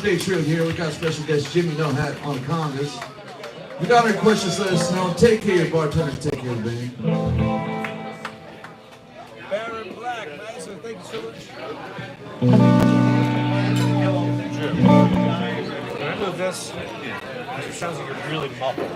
Day Trio here. We got special guest Jimmy No Hat on the congas. If you got any questions, let us know. Take care of your bartender. Take care of the band. Baron Black, Madison, thank you so much. Jim, when I move this, it sounds like you're really muffled.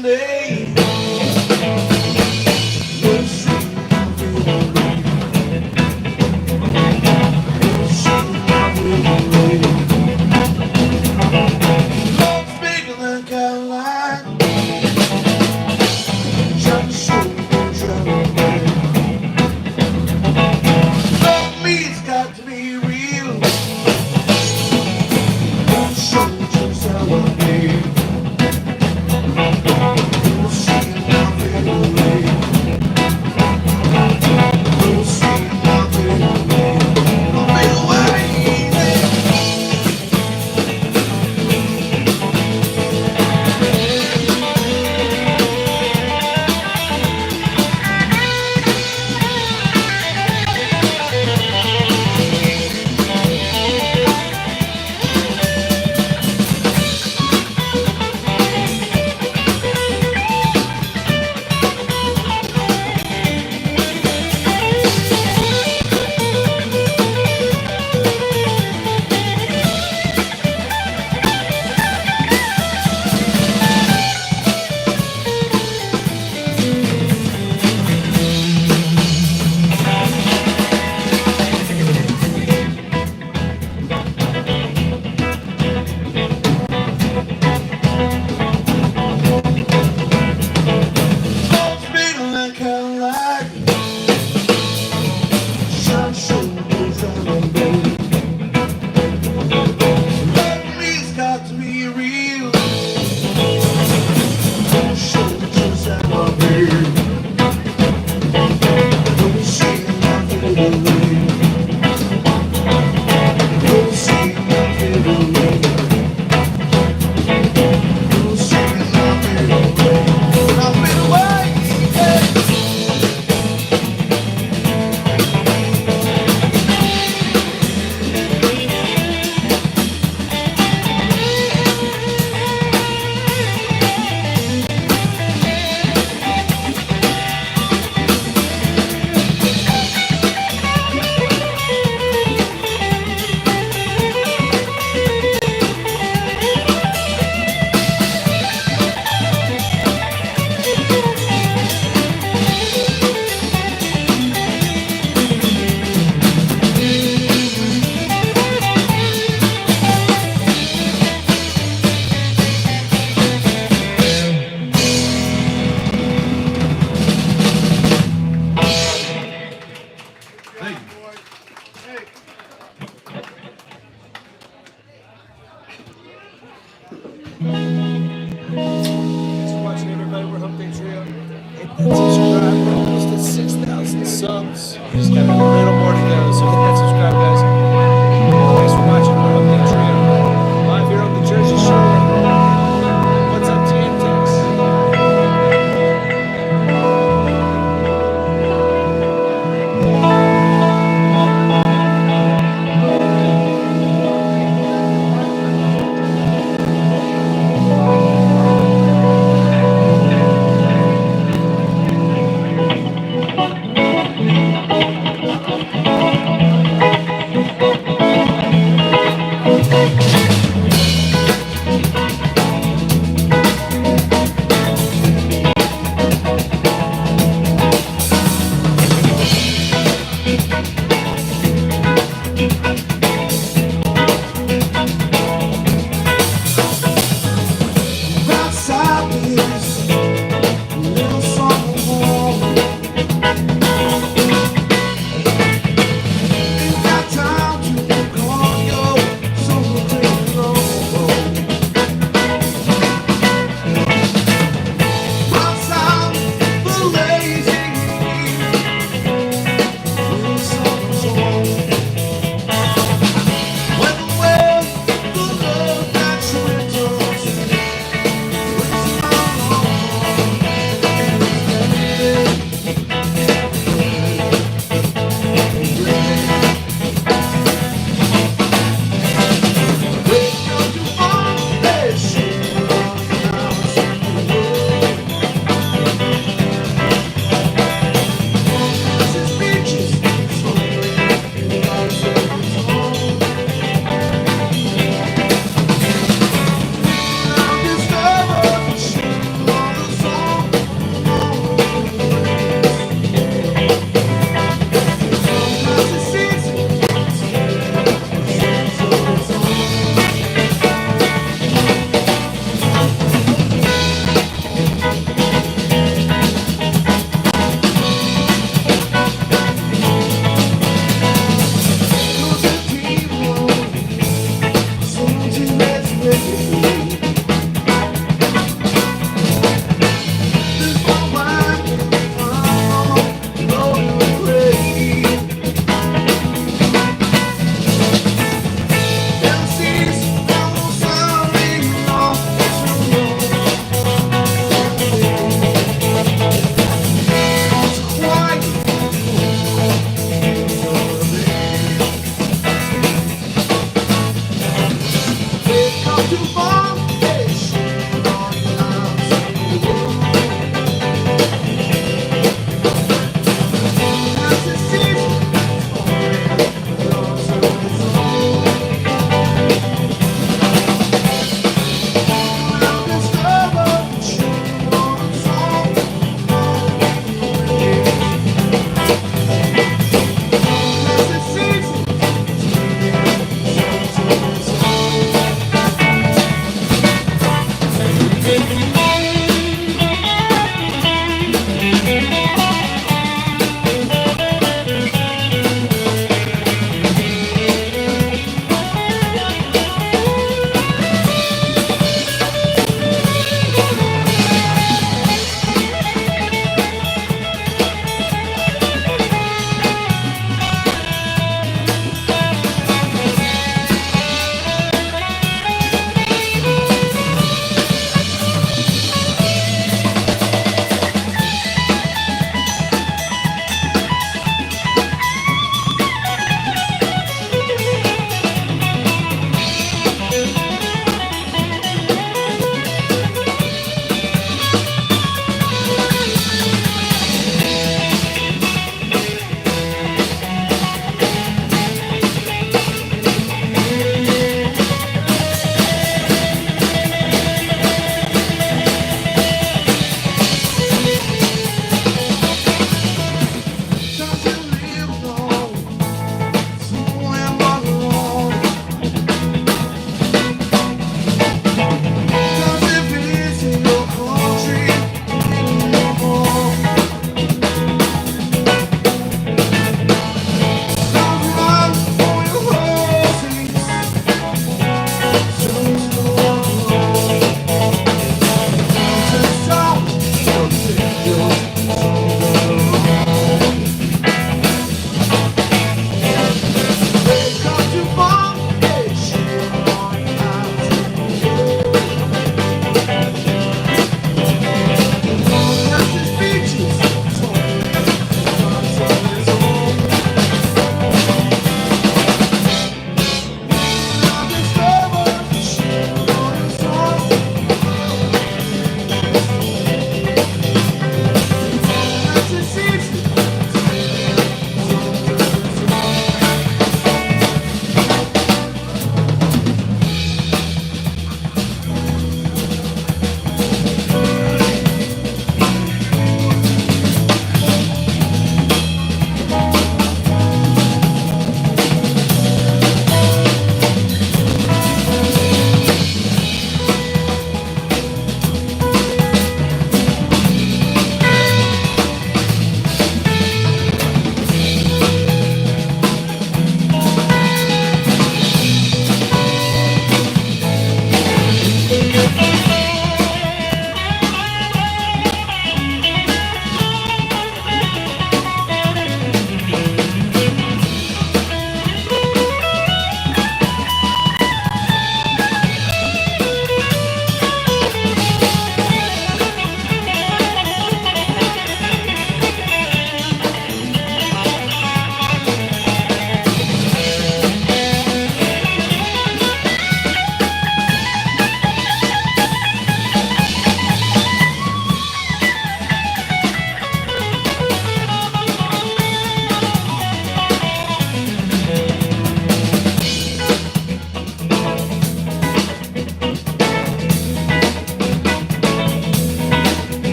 someday. We'll see how we will be. We'll see how we will be. Love's bigger than Caroline. Trying to show you, trying to play. Love me, it's got to be real. We'll show just how I feel. We'll see how we will be. We'll see how we will be. Don't be away. Thanks for watching, everybody. We're Hump Trio. Hit that subscribe. We're almost at 6,000 subs. Just got a little more to go, so hit that subscribe, guys. Thanks for watching. We're Hump Trio. Live here on the Jersey Shore. What's up, TNTX? Thank you.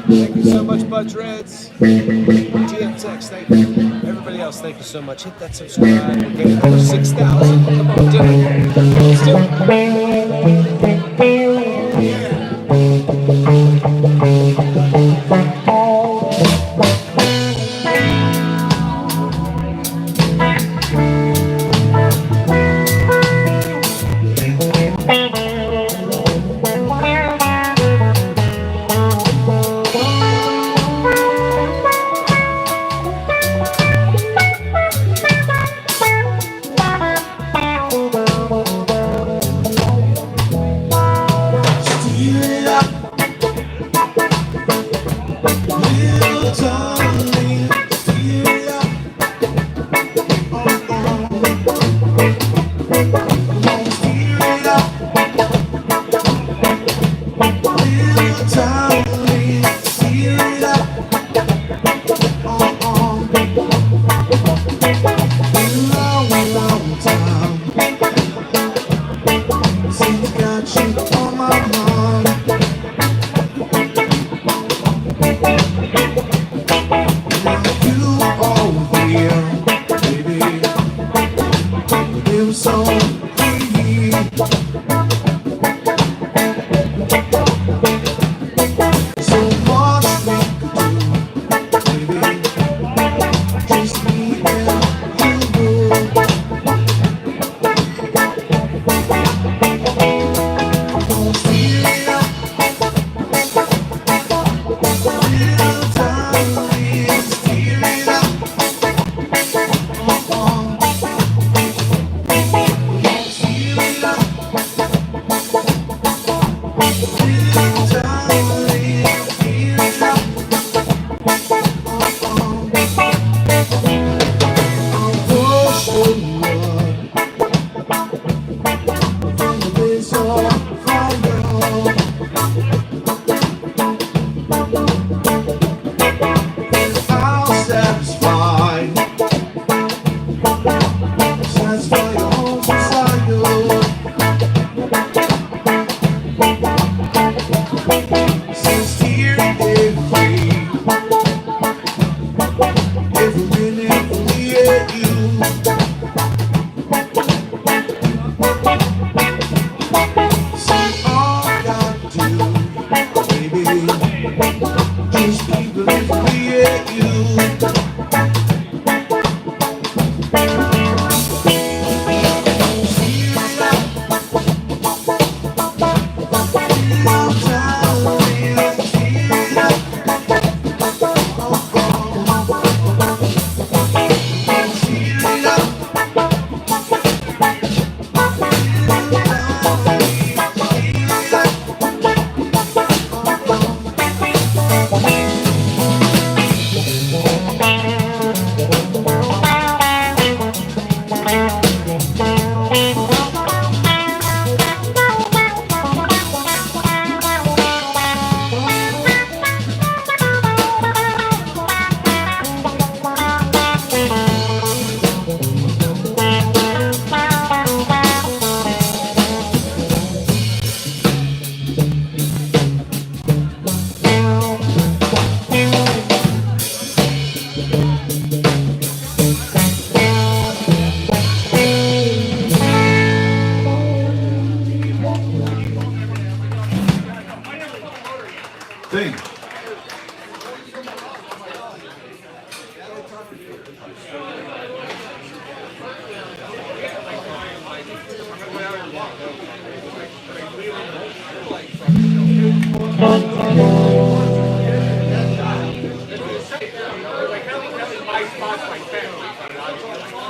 Thank you so much, Bud Dreads. GFX, thank you. Everybody else, thank you so much. Hit that subscribe. We're getting over 6,000. Come on, do it. Let's do Steal it up. See, all I gotta do, baby, just keep believing me and you. Thing.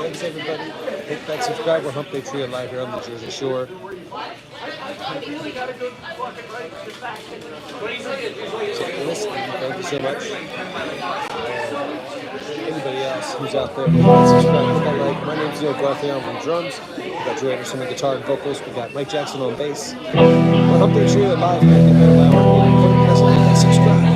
Thanks, everybody. Hit that subscribe. We're Hump Day Trio live here on the Jersey Shore. So, listen, thank you so much. Anybody else who's out there, hit that subscribe, hit that like. My name's Garthly. I'm on drums. We got Joe Anderson on guitar and vocals. We got Mike Jackson on bass. We're Hump Day Trio live here at the middle hour. Hit that subscribe.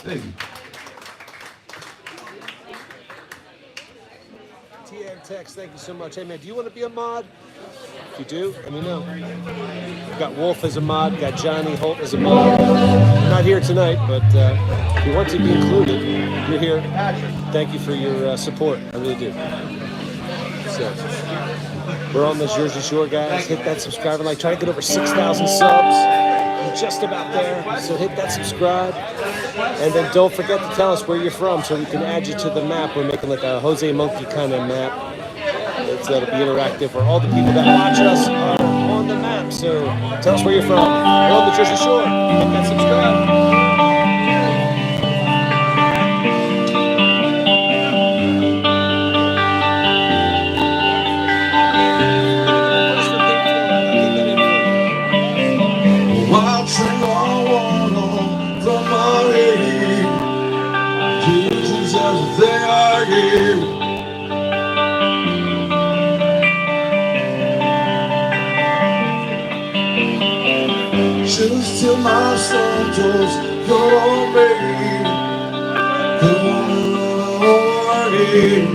Thank you. TN Tex, thank you so much. Hey man, do you want to be a mod? If you do, let me know. We've got Wolf as a mod, got Johnny Holt as a mod. I'm not here tonight, but if you want to be included, you're here. Thank you for your support. I really do. So, we're on the Jersey Shore, guys. Hit that subscribe and like. Try to get over 6,000 subs. We're just about there. So hit that subscribe. And then don't forget to tell us where you're from so we can add you to the map. We're making like a Jose Monkey kind of map. That'll be interactive where all the people that watch us are on the map. So tell us where you're from. We're on the Jersey Shore. Hit that subscribe. Just till my son toes, come on, baby, come on, baby.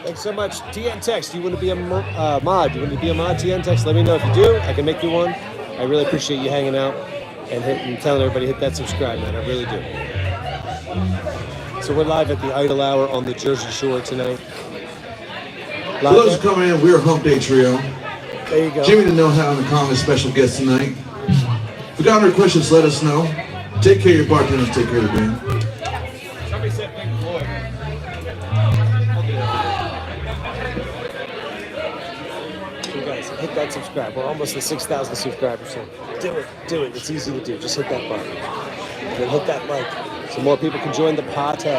Thanks so much. TN Text, do you want to be a mod? Do you want to be a mod? TN Text, let me know if you do. I can make you one. I really appreciate you hanging out and telling everybody hit that subscribe, man. I really do. So we're live at the Idle Hour on the Jersey Shore tonight. For those who come in, we're Hump Day Trio. There you go. Jimmy the Know How and the Congress special guest tonight. If you got any questions, let us know. Take care of your bartenders, take care of the band. Somebody said Pink Floyd. I'll do that. and subscribe. We're almost at 6,000 subscribers, so do it. Do it. It's easy to do. Just hit that button. And then hit that like so more people can join the party.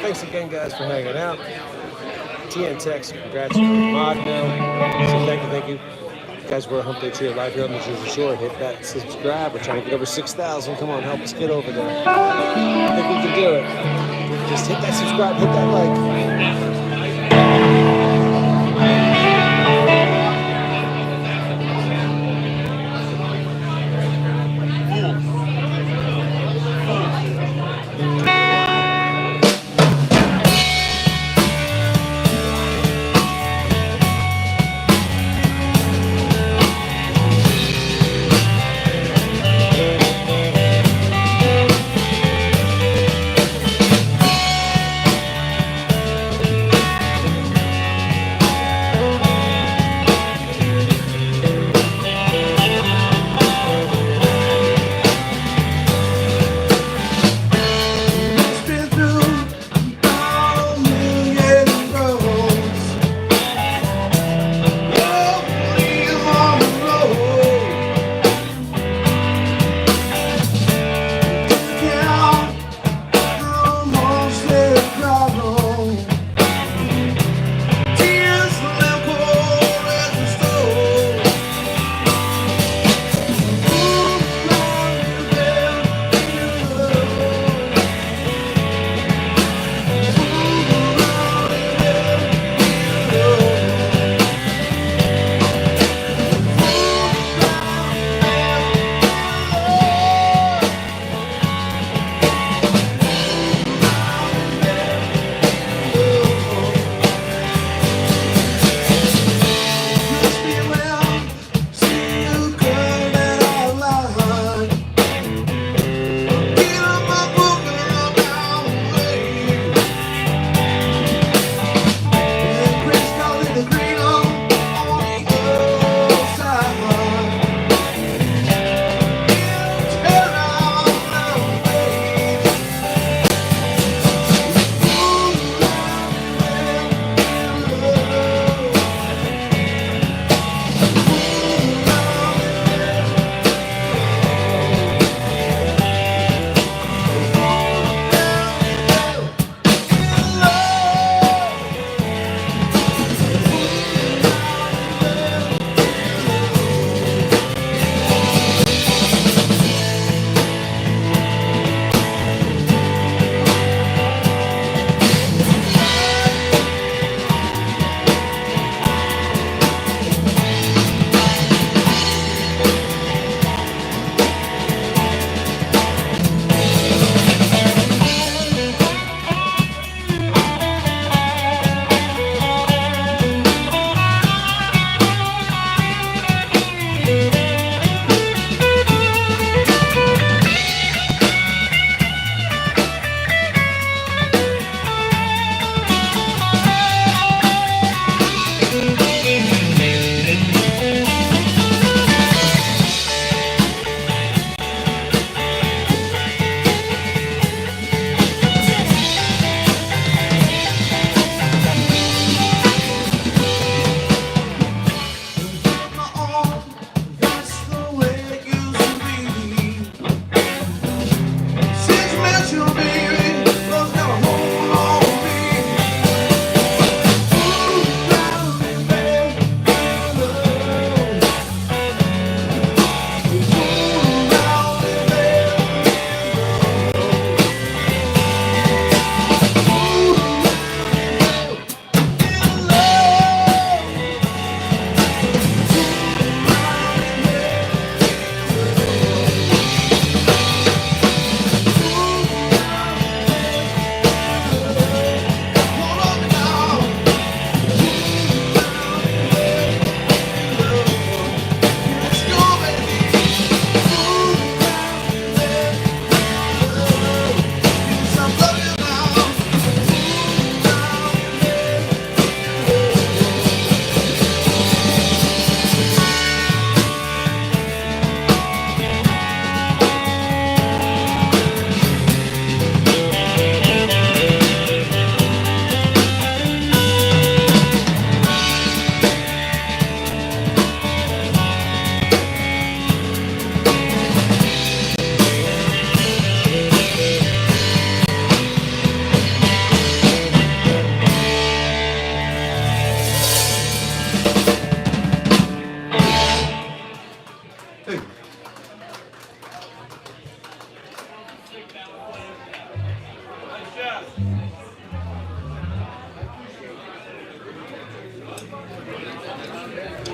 Thanks again, guys, for hanging out. TN Tex, congrats on your mod now. So thank you. Guys, we're Hump Day Trio live here on the Jersey Shore. Hit that subscribe. We're trying to get over 6,000. Come on, help us get over there. I think we can do it. Just hit that subscribe, hit that like.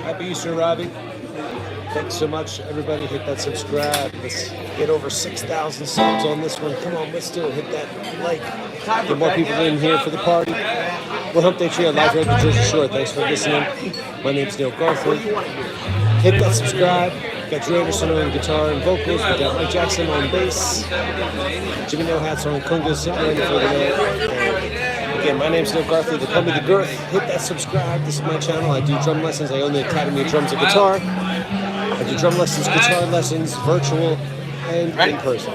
Happy Easter, Robbie. Thanks so much, everybody. Hit that subscribe. Let's get over 6,000 subs on this one. Come on, let's do it. Hit that like. Get more people in here for the party. We're Hump Day Trio live here at the Jersey Shore. Thanks for listening. My name's Neil Garthly. Hit that subscribe. Got Drew Anderson on guitar and vocals. We got Mike Jackson on bass. Jimmy No Hats on congas, sitting ready for the night. Again, my name's Neil Garthly. They call me the Girth. Hit that subscribe. This is my channel. I do drum lessons. I own the Academy of Drums and Guitar. I do drum lessons, guitar lessons, virtual and in person.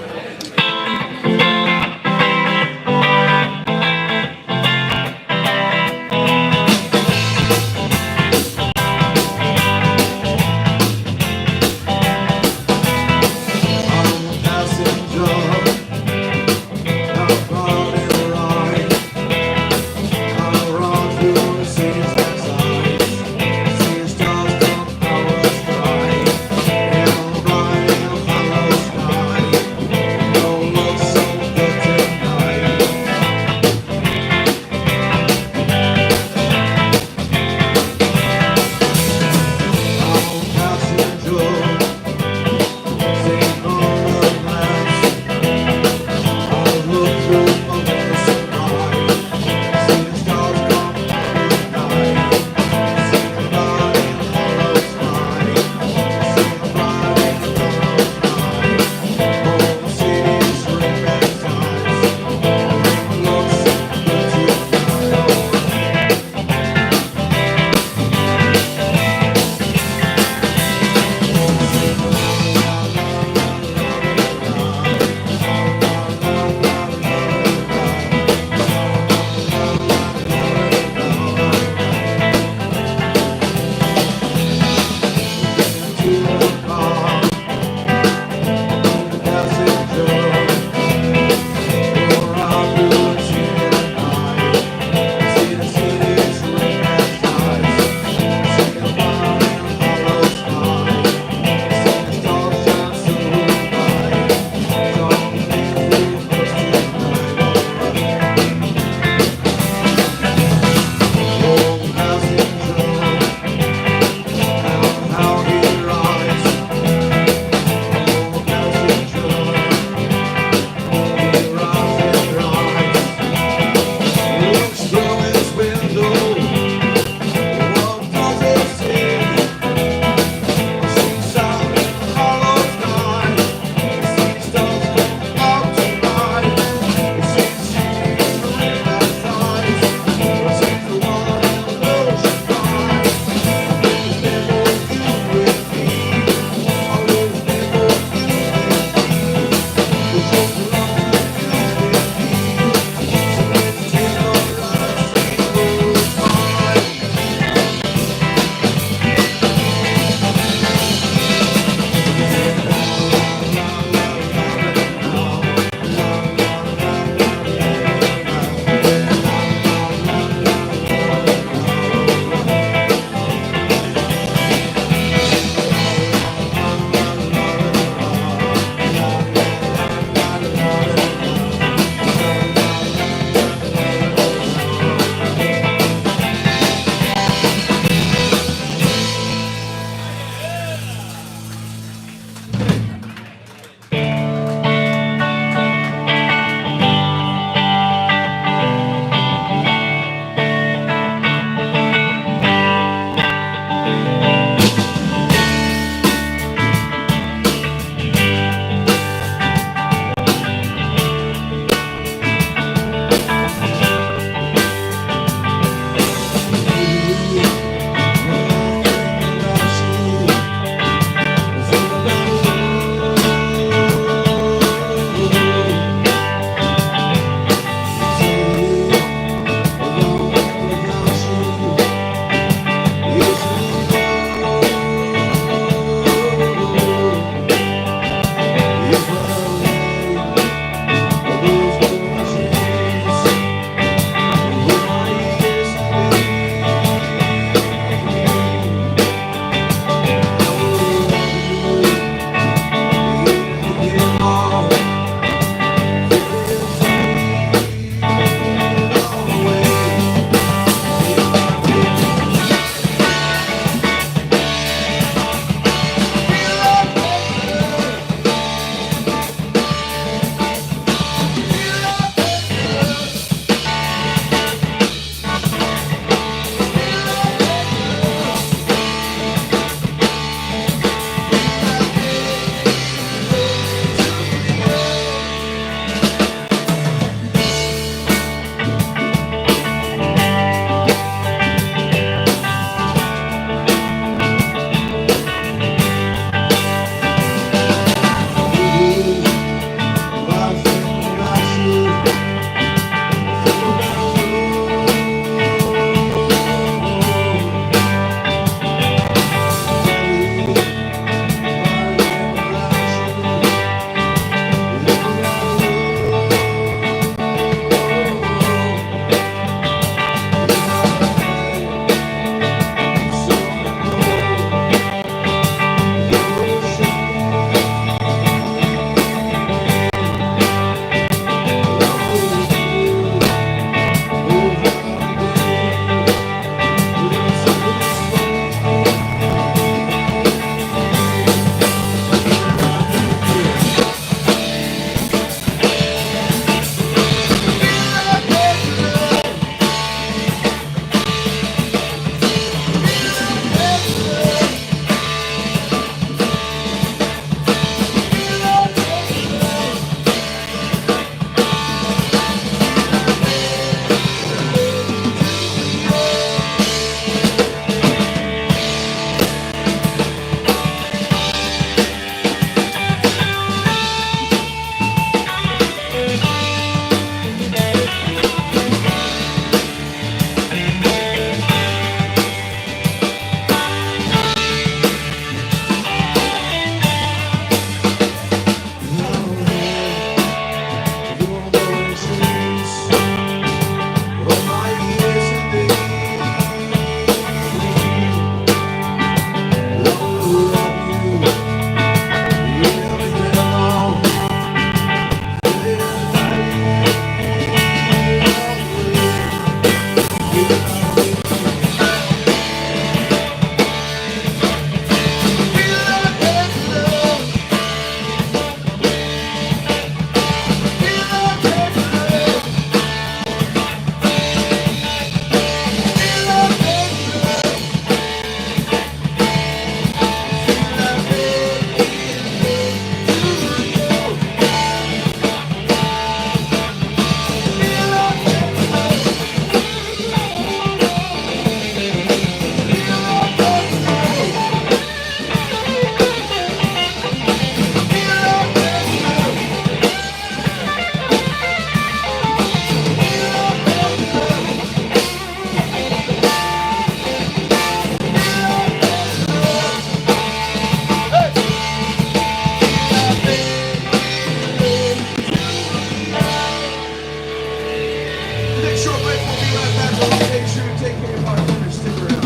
short break. We'll be right back. Stay true. Take care of your bartender. Stick around.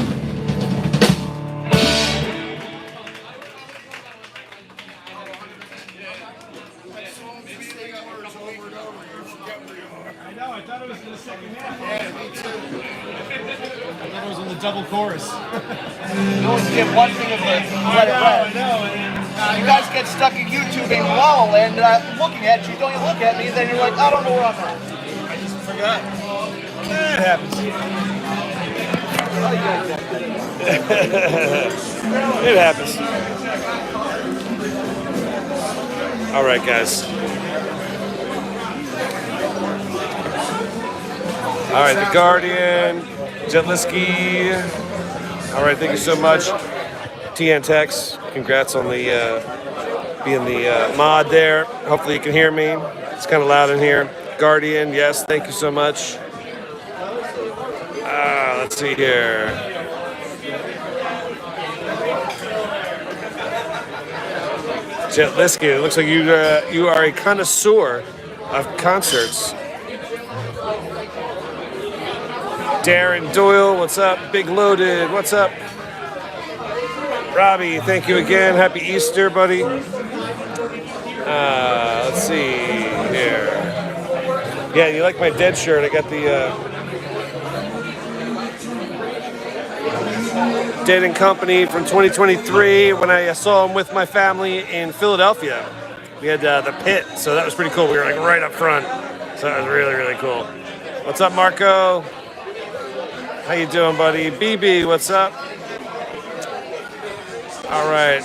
I know, I thought it was in the second half. Yeah, me too. I thought it was in the double chorus. You always get one thing of the I know. You guys get stuck in YouTube in lull and looking at you, don't you look at me, then you're like, I don't know where I'm at. I just forgot. That happens. It happens. All right, guys. All right, the Guardian, Jetlisky. All right, thank you so much. TN Tex, congrats on the being the mod there. Hopefully you can hear me. It's kind of loud in here. Guardian, yes, thank you so much. Let's see here. Jetlisky, it looks like you are a connoisseur of concerts. Darren Doyle, what's up? Big Loaded, what's up? Robbie, thank you again. Happy Easter, buddy. Let's see here. Yeah, you like my Dead shirt? I got the Dead and Company from 2023 when I saw them with my family in Philadelphia. We had the pit, so that was pretty cool. We were like right up front, so that was really, really cool. What's up, Marco? How you doing, buddy? BB, what's up? All right.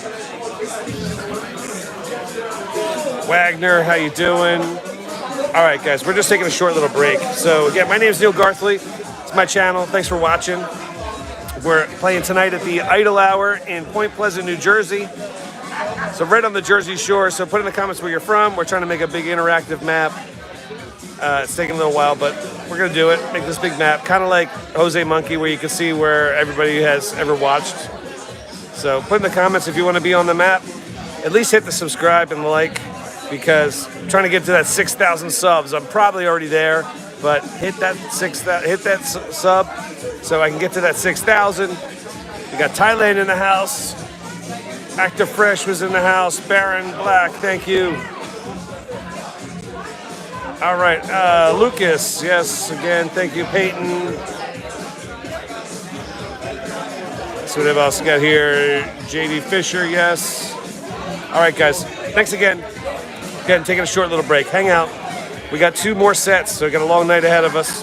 Wagner, how you doing? All right, guys, we're just taking a short little break. So, again, my name is Neil Garthly. It's my channel. Thanks for watching. We're playing tonight at the Idle Hour in Point Pleasant, New Jersey. So right on the Jersey Shore. So put in the comments where you're from. We're trying to make a big interactive map. It's taking a little while, but we're going to do it. Make this big map, kind of like Jose Monkey, where you can see where everybody has ever watched. So put in the comments if you want to be on the map. At least hit the subscribe and the like, because I'm trying to get to that 6,000 subs. I'm probably already there, but hit that sub so I can get to that 6,000. We got Thailand in the house. Actor Fresh was in the house. Baron Black, thank you. All right, Lucas, yes, again, thank you, Peyton. Let's see what else we got here. JD Fisher, yes. All right, guys, thanks again. Again, taking a short little break. Hang out. We got 2 more sets, so we got a long night ahead of us.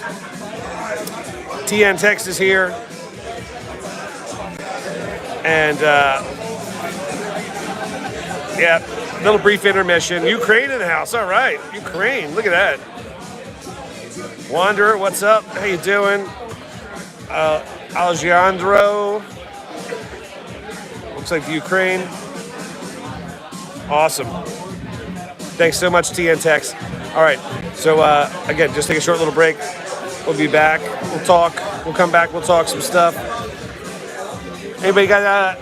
TN Tex is here. And, yeah, little brief intermission. Ukraine in the house. All right, Ukraine. Look at that. Wanderer, what's up? How you doing? Alejandro. Looks like the Ukraine. Awesome. Thanks so much, TN Tex. All right. So again, just take a short little break. We'll be back. We'll talk. We'll come back. We'll talk some stuff. Anybody got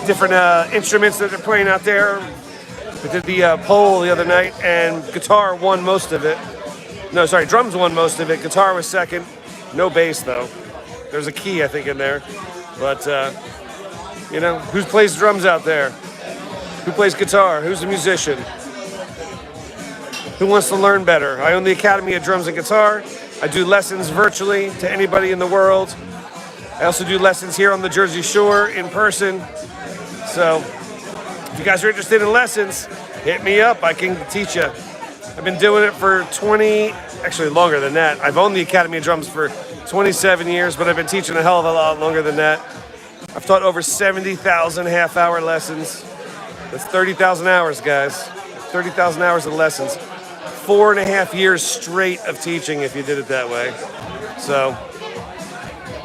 different instruments that they're playing out there? We did the poll the other night, and guitar won most of it. No, sorry, drums won most of it. Guitar was second. No bass, though. There's a key, I think, in there. But, you know, who plays drums out there? Who plays guitar? Who's a musician? Who wants to learn better? I own the Academy of Drums and Guitar. I do lessons virtually to anybody in the world. I also do lessons here on the Jersey Shore in person. So, if you guys are interested in lessons, hit me up. I can teach you. I've been doing it for actually longer than that. I've owned the Academy of Drums for 27 years, but I've been teaching a hell of a lot longer than that. I've taught over 70,000 half-hour lessons. That's 30,000 hours, guys. 30,000 hours of lessons. 4.5 years straight of teaching if you did it that way. So,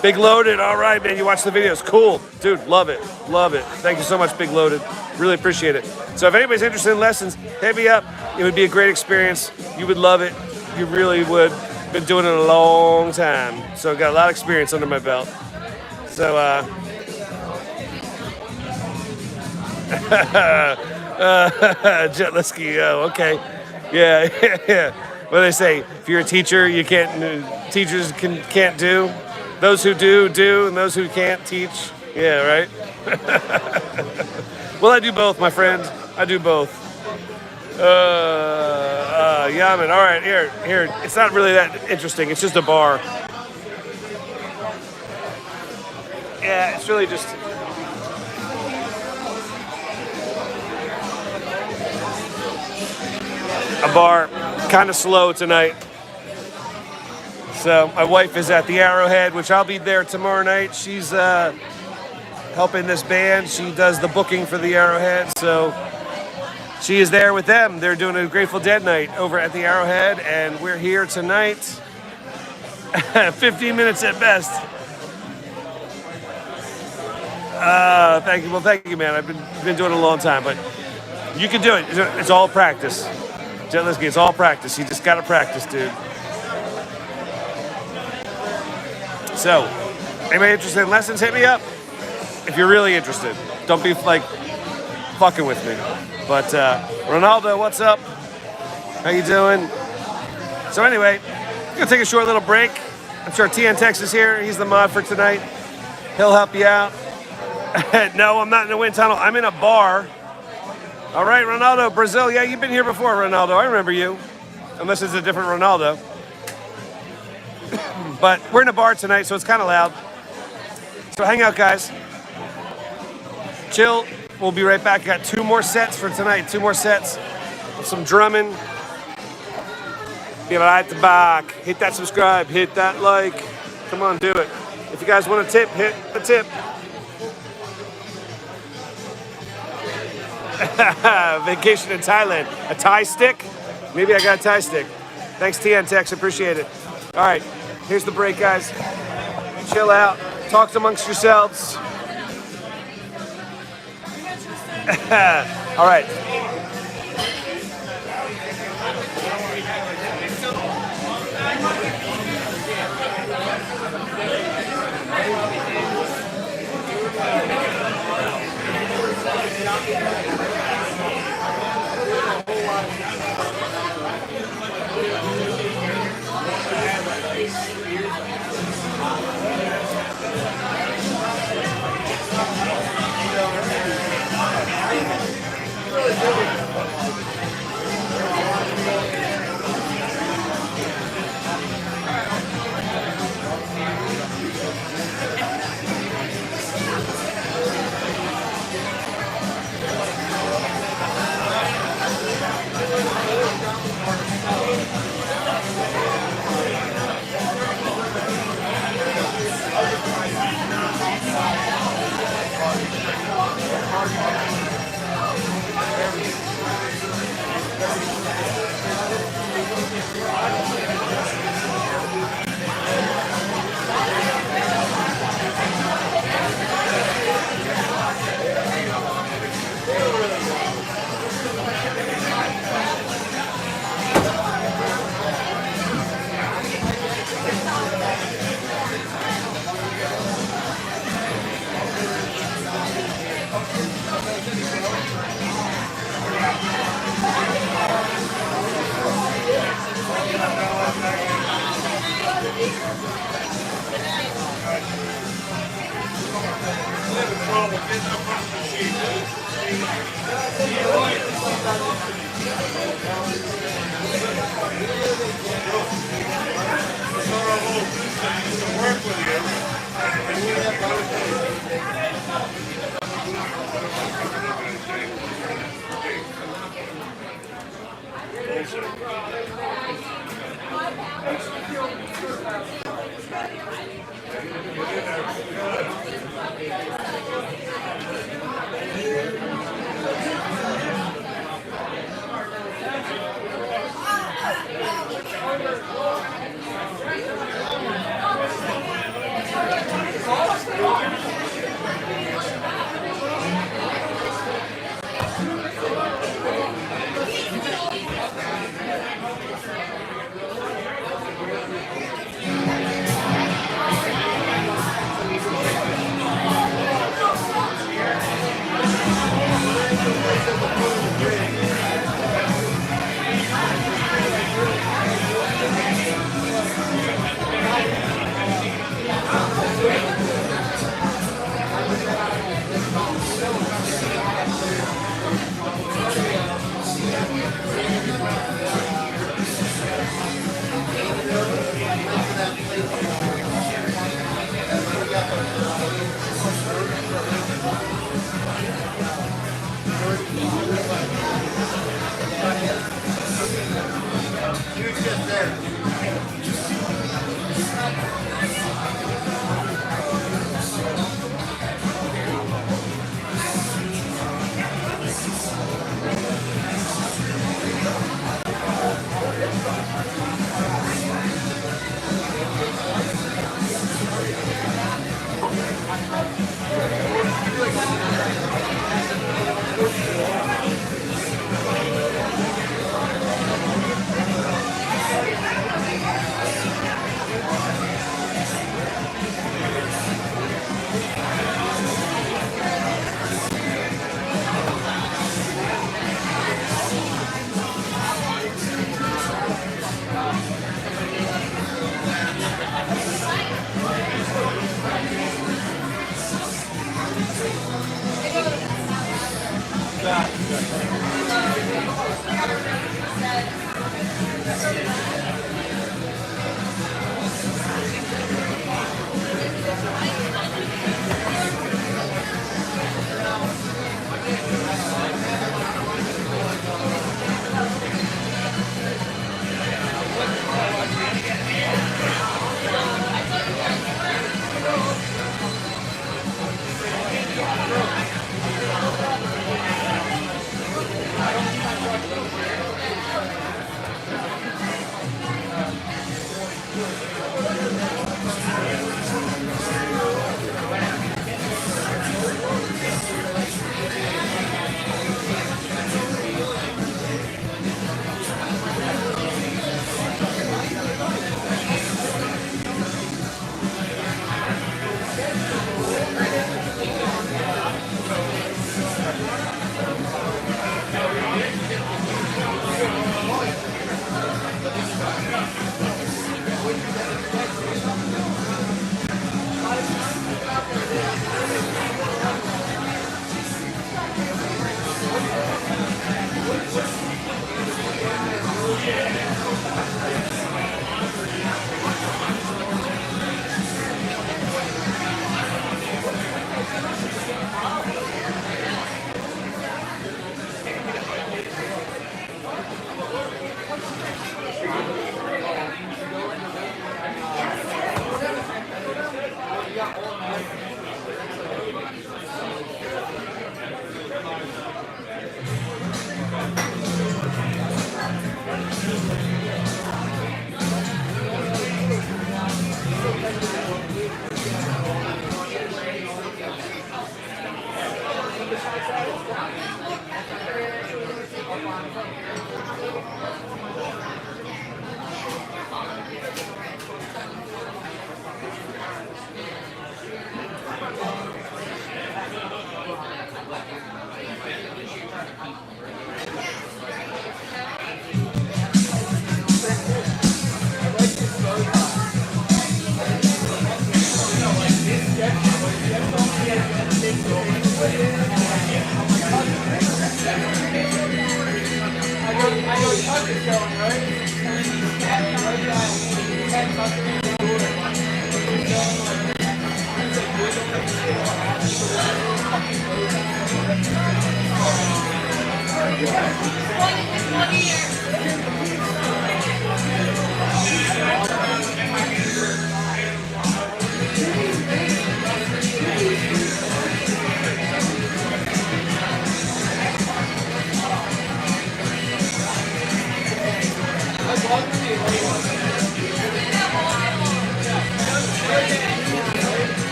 Big Loaded, all right, man, you watch the videos. Cool. Dude, love it. Love it. Thank you so much, Big Loaded. Really appreciate it. So if anybody's interested in lessons, hit me up. It would be a great experience. You would love it. You really would. Been doing it a long time. So got a lot of experience under my belt. So, Jetlisky, okay. Yeah. What do they say? If you're a teacher, you can't. Teachers can't do. Those who do, and those who can't teach. Yeah, right. Well, I do both, my friend. I do both. Yeah, man. All right, here. It's not really that interesting. It's just a bar. Yeah, it's really just. A bar, kind of slow tonight. So my wife is at the Arrowhead, which I'll be there tomorrow night. She's helping this band. She does the booking for the Arrowhead, so she is there with them. They're doing a Grateful Dead night over at the Arrowhead, and we're here tonight. 15 minutes at best. Thank you. Well, thank you, man. I've been doing it a long time, but you can do it. It's all practice. Jetlisky, it's all practice. You just got to practice, dude. So, anybody interested in lessons, hit me up. If you're really interested. Don't be, like, fucking with me. But, Ronaldo, what's up? How you doing? So anyway, I'm going to take a short little break. I'm sure TN Tex is here. He's the mod for tonight. He'll help you out. No, I'm not in the wind tunnel. I'm in a bar. All right, Ronaldo, Brazil. Yeah, you've been here before, Ronaldo. I remember you. Unless it's a different Ronaldo. But we're in a bar tonight, so it's kind of loud. So hang out, guys. Chill. We'll be right back. Got 2 more sets for tonight. 2 more sets with some drumming. Be right back. Hit that subscribe. Hit that like. Come on, do it. If you guys want a tip, hit the tip. Vacation in Thailand. A Thai stick? Maybe I got a Thai stick. Thanks, TN Tex. Appreciate it. All right. Here's the break, guys. Chill out. Talk amongst yourselves. All right.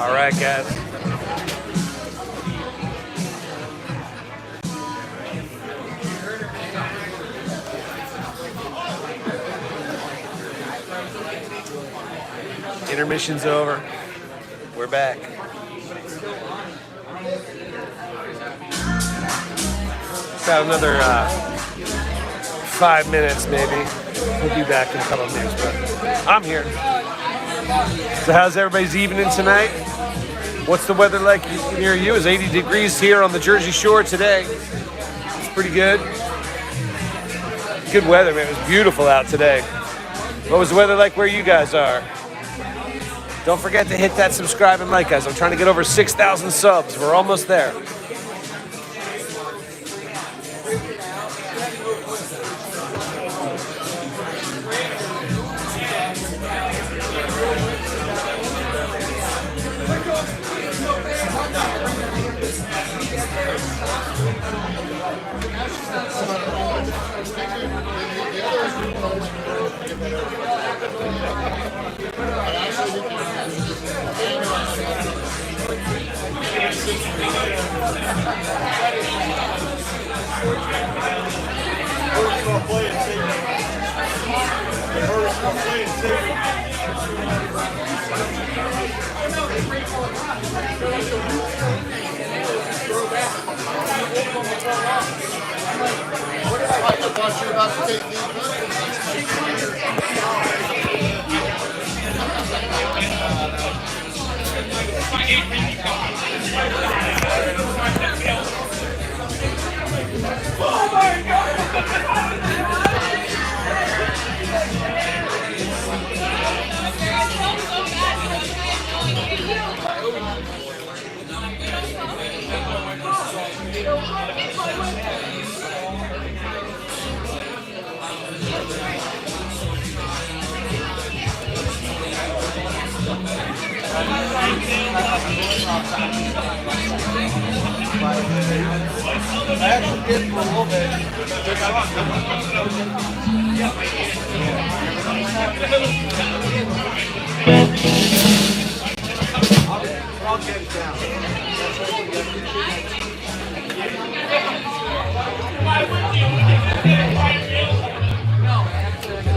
All right, guys. Intermission's over. We're back. About another 5 minutes, maybe. We'll be back in a couple of minutes, but I'm here. So how's everybody's evening tonight? What's the weather like near you? It's 80 degrees here on the Jersey Shore today. It's pretty good. Good weather, man. It was beautiful out today. What was the weather like where you guys are? Don't forget to hit that subscribe and like, guys. I'm trying to get over 6,000 subs. We're almost there.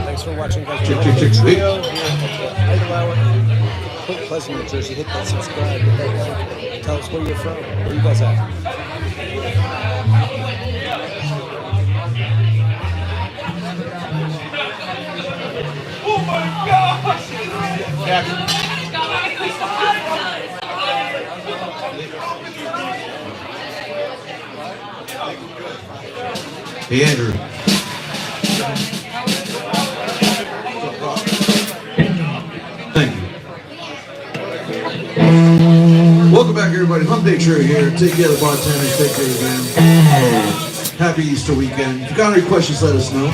Thanks for watching, guys. Trio here at the Idle Hour. Point Pleasant, New Jersey. Hit that subscribe, hit that like. Tell us where you're from. Where you guys at? Oh my gosh! Hey, Andrew. Thank you. Welcome back, everybody. Hump Day Trio here. Take care of the bartenders. Take care of the band. Happy Easter weekend. If you got any questions, let us know.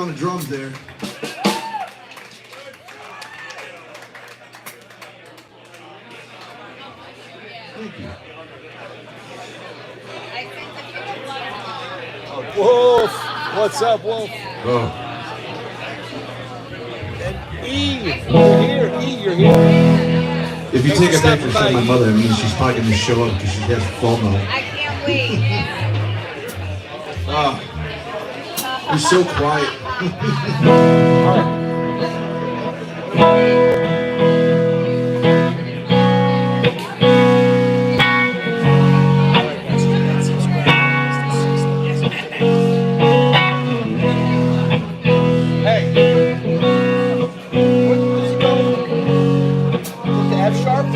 on the drums there. Thank you. Wolf, what's up, Wolf? Oh. And E, you're here. E, you're here. If you Thanks take for a picture stopping of my by. mother, it means she's probably going to show up because she has FOMO. I can't wait. Ah, you're so quiet. Hey, what's it going? With the F sharp?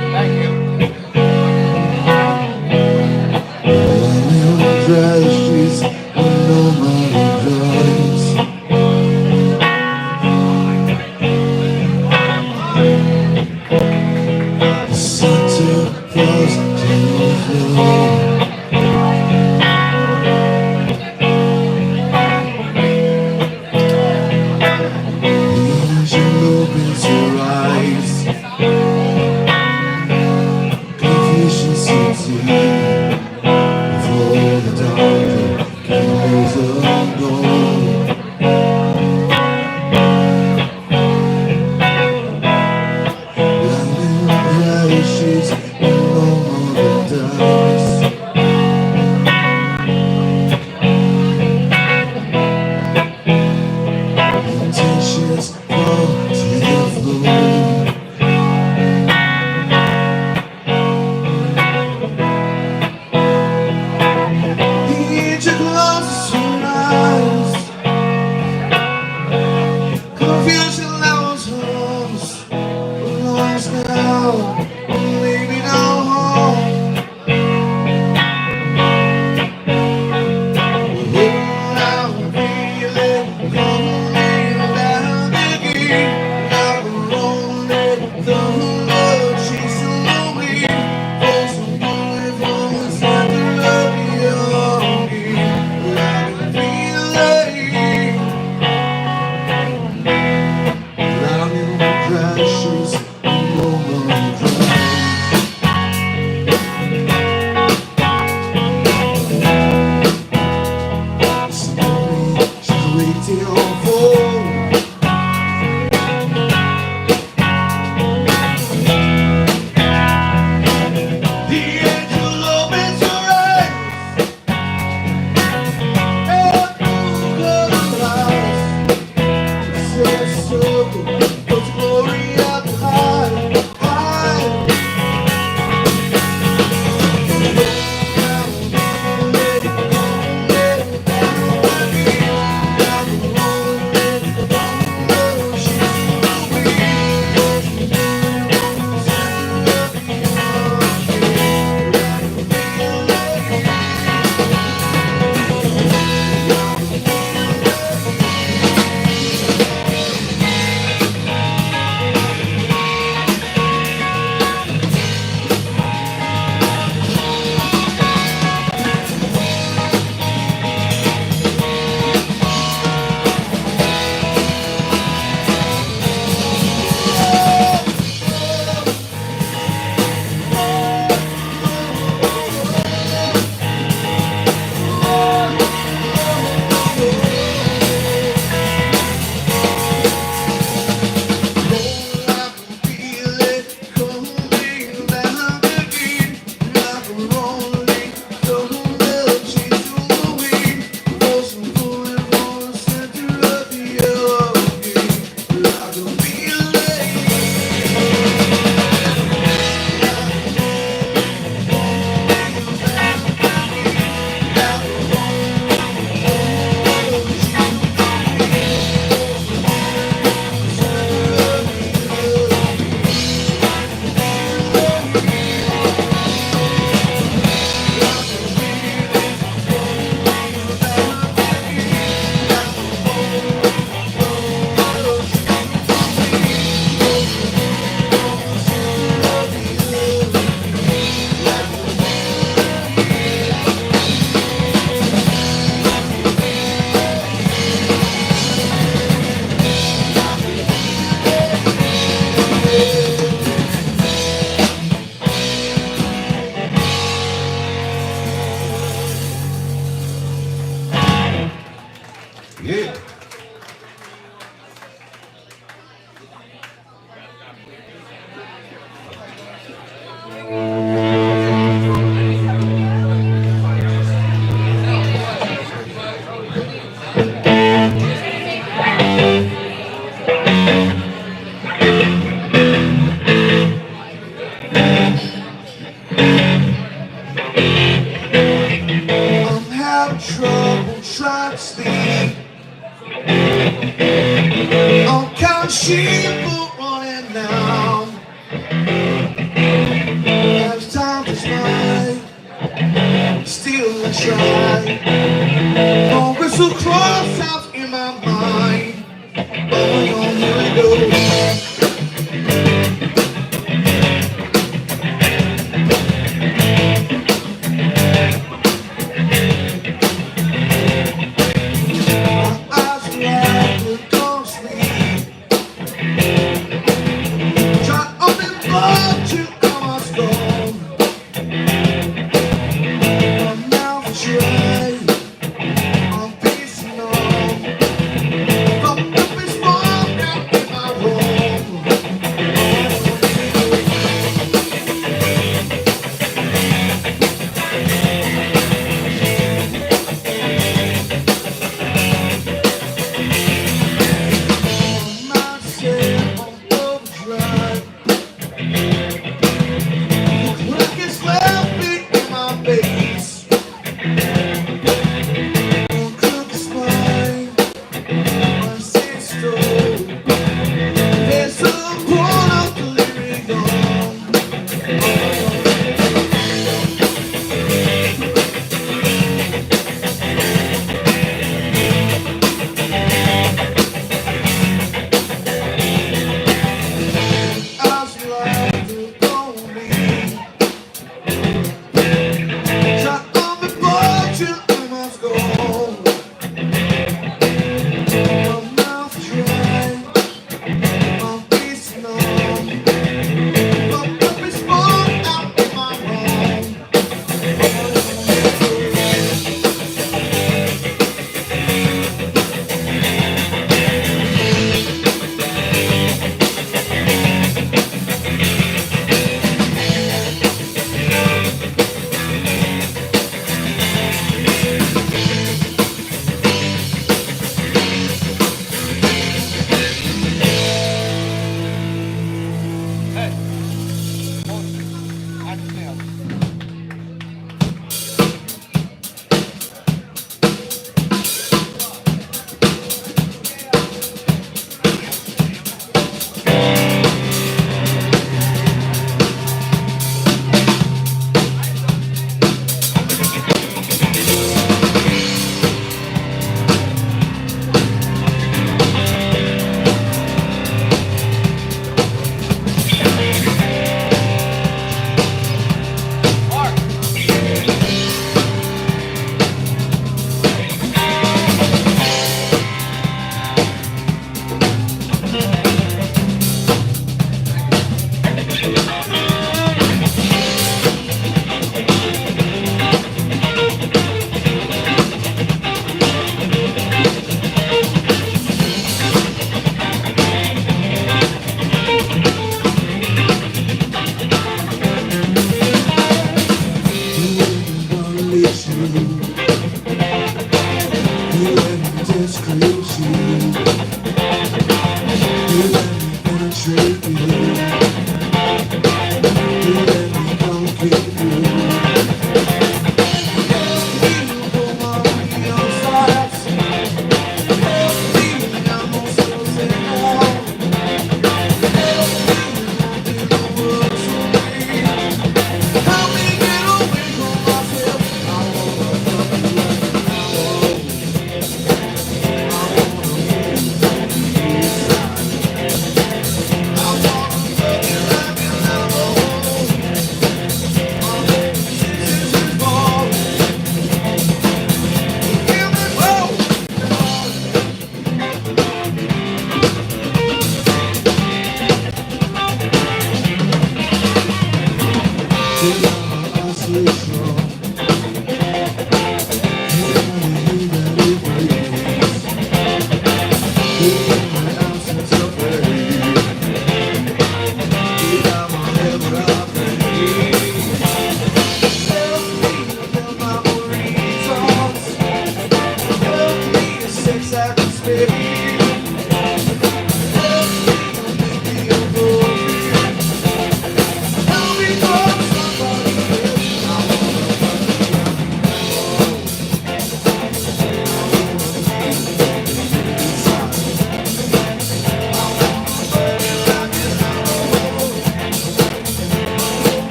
Thank you. Dry streets when nobody drives. The center falls to the floor. The engine opens her eyes. Confusion sets in before the doctor can close the door. Lying in dry sheets when no mother dies. Intentions fall to the floor. The angel closes her eyes. Confusion levels homes. Lost now, maybe no home. Hold out, feeling, coming down the gate. Like a rolling thunder, chasing the wind. For some boy from the center of your game. Like a feeling, lying in the crashes, no one cries. Slowly, she's waiting on hold. The angel opens her eyes. And through her eyes, says so, puts glory up high, high. keep on running now. As time goes by, still I try. Always so cross out in my mind. Oh, here we go. I'm pissing on. From the baseball down in my room.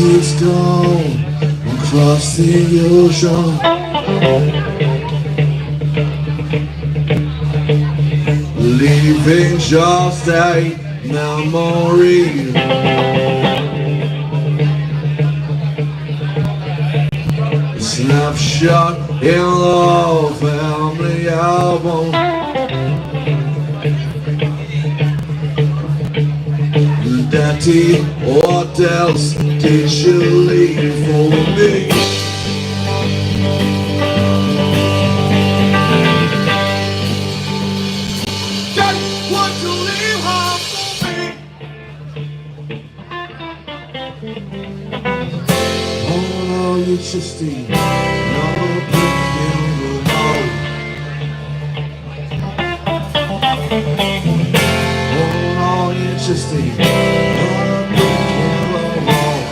is gone across the ocean, leaving just a memory. A snapshot in the family album. Daddy, what else did you leave for me? Daddy, what you leave home for me? Oh no, you just another brick in the wall. Oh no, you just another brick in the wall.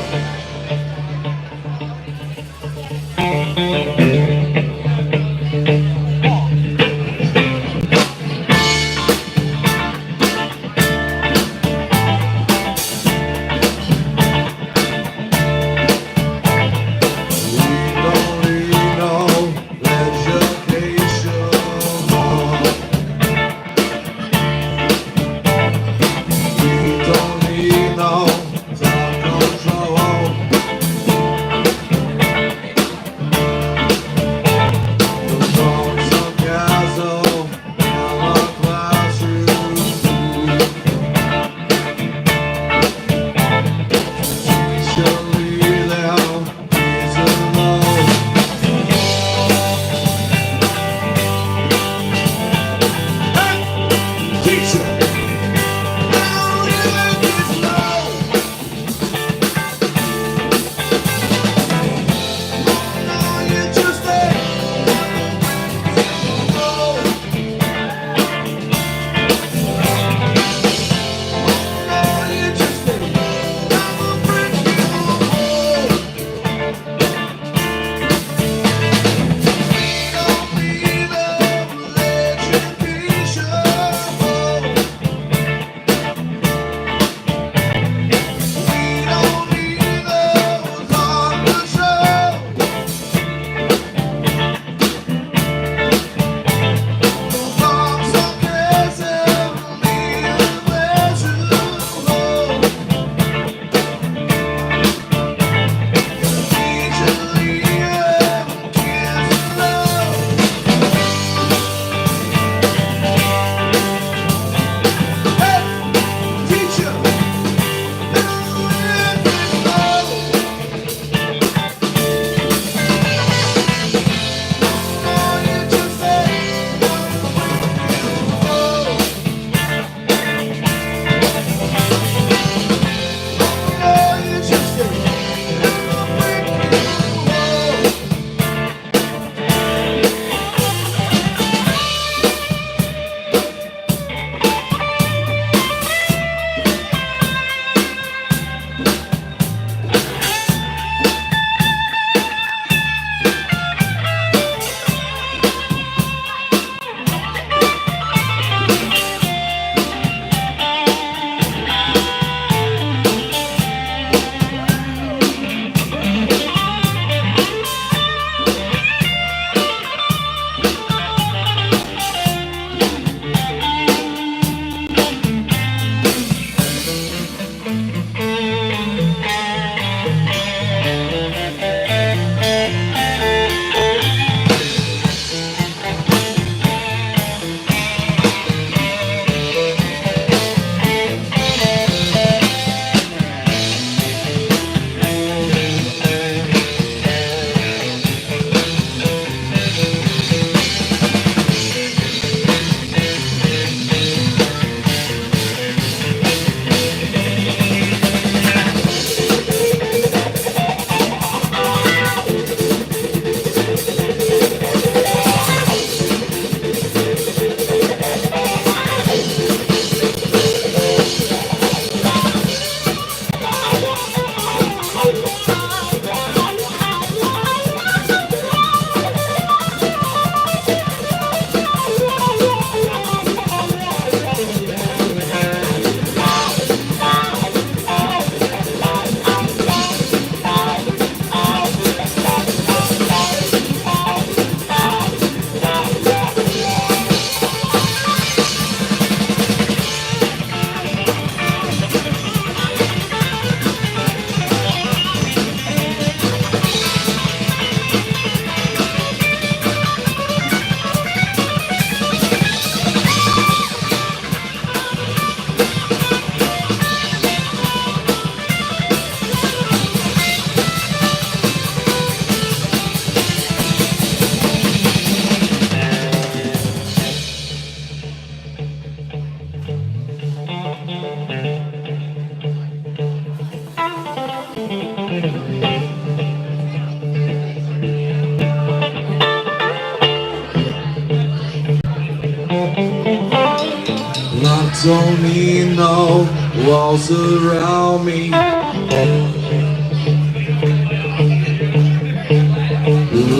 I don't need no walls around me.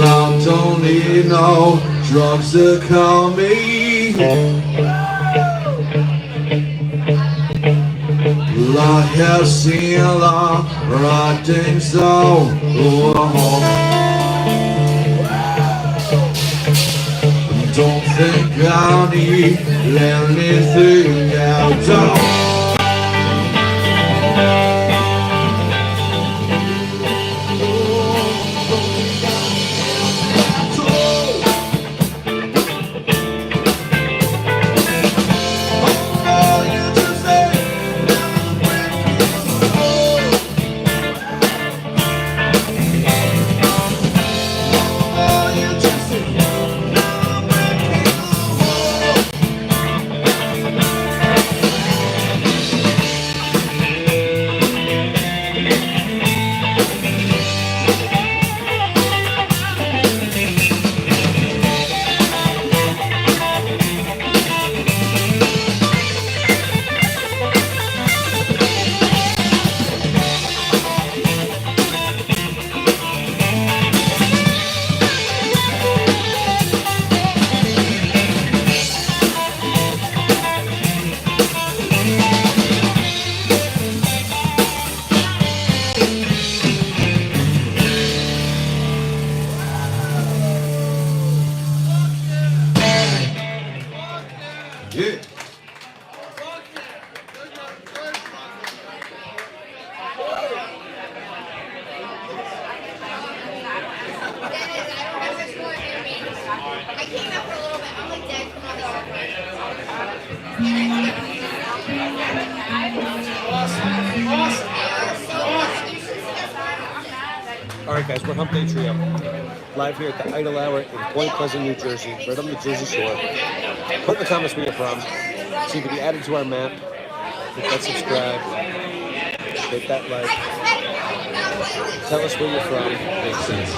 I don't need no drugs to calm me. I have seen a lot of things so don't think I need anything else. Yeah. I came out for a little bit. I'm like dead from All right, guys, we're Hump Day Trio, live here at the Idle Hour in Point Pleasant, New Jersey, right on the Jersey Shore. Put in the comments where you're from, so you can be added to our map. Hit that subscribe, hit that like, tell us where you're from, makes sense.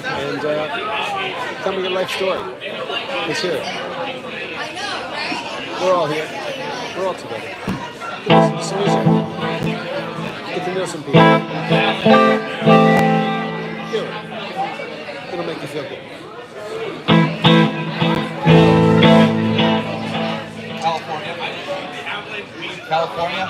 And tell me your life story. Let's hear it. We're all here. We're all together. It's so easy. Get to know some people. Do it. It'll make you feel good. California.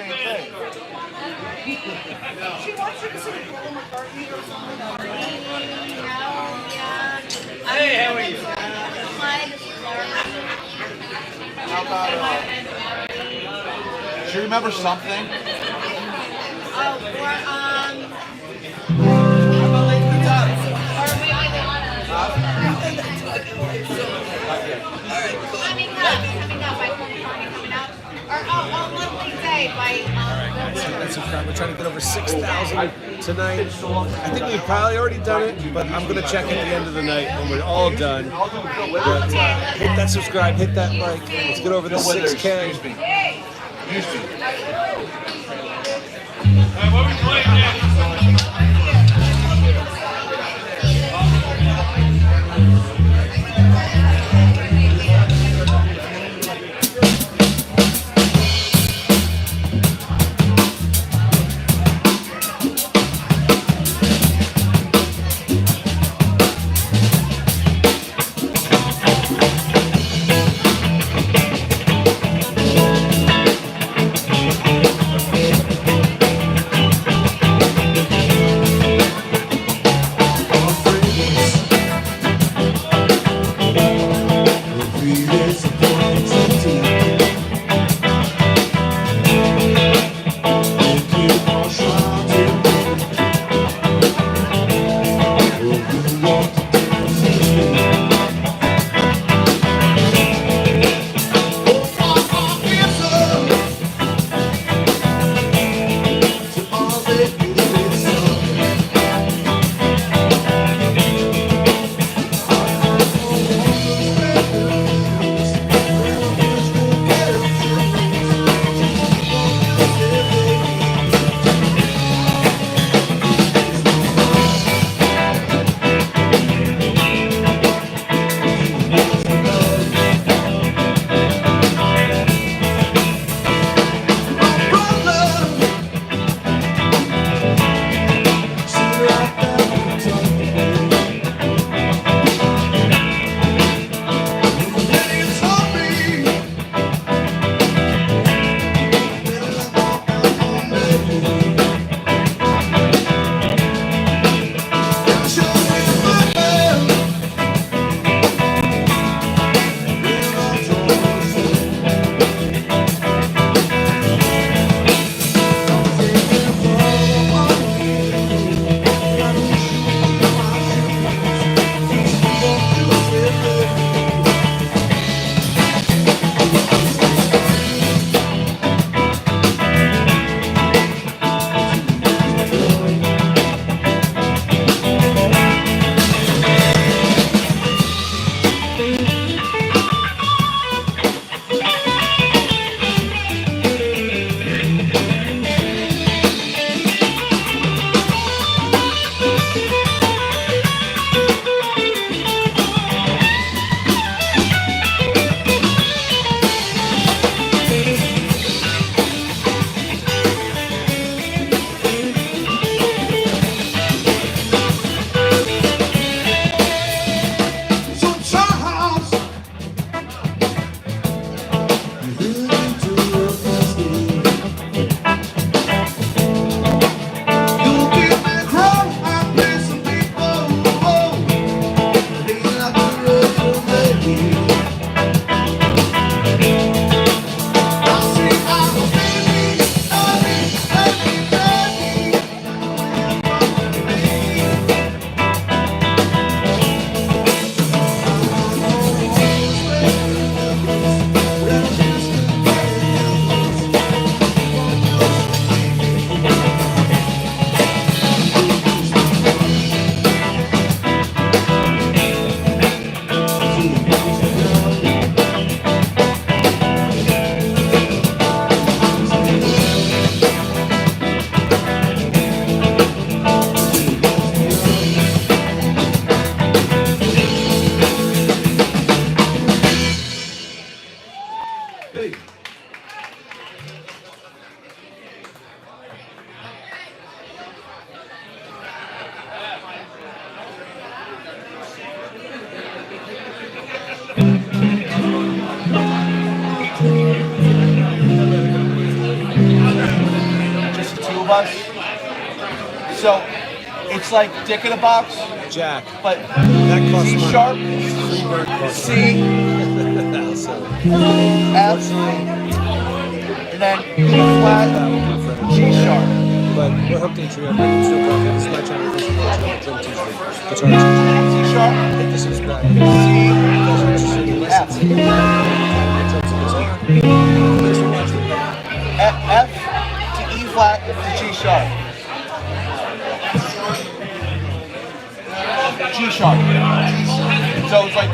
same thing. She wants you to sing Paul McCartney or something. Hey, how are you? How about, do you remember something? Oh, coming up by Paul McCartney coming up. Or Lovely Day by That's a crap. We're trying to get over 6,000 tonight. I think we've probably already done it, but I'm going to check at the end of the night when we're all done. But, hit that subscribe, hit that like. Let's get over the 6K. What we playing next? us. So it's like Dick in a Box, Jack. but That costs C money. sharp, Freebird costs C, money. So, F, and then E flat, G sharp. but we're Hump Day Trio. My name's Joe Garthly. This is my channel. This is my channel. Drum teacher, guitar teacher. C sharp, Hit the subscribe. C, If you guys are interested in F, lessons, drums and guitar. Thanks for watching. F to E flat to G sharp. G sharp. So it's like.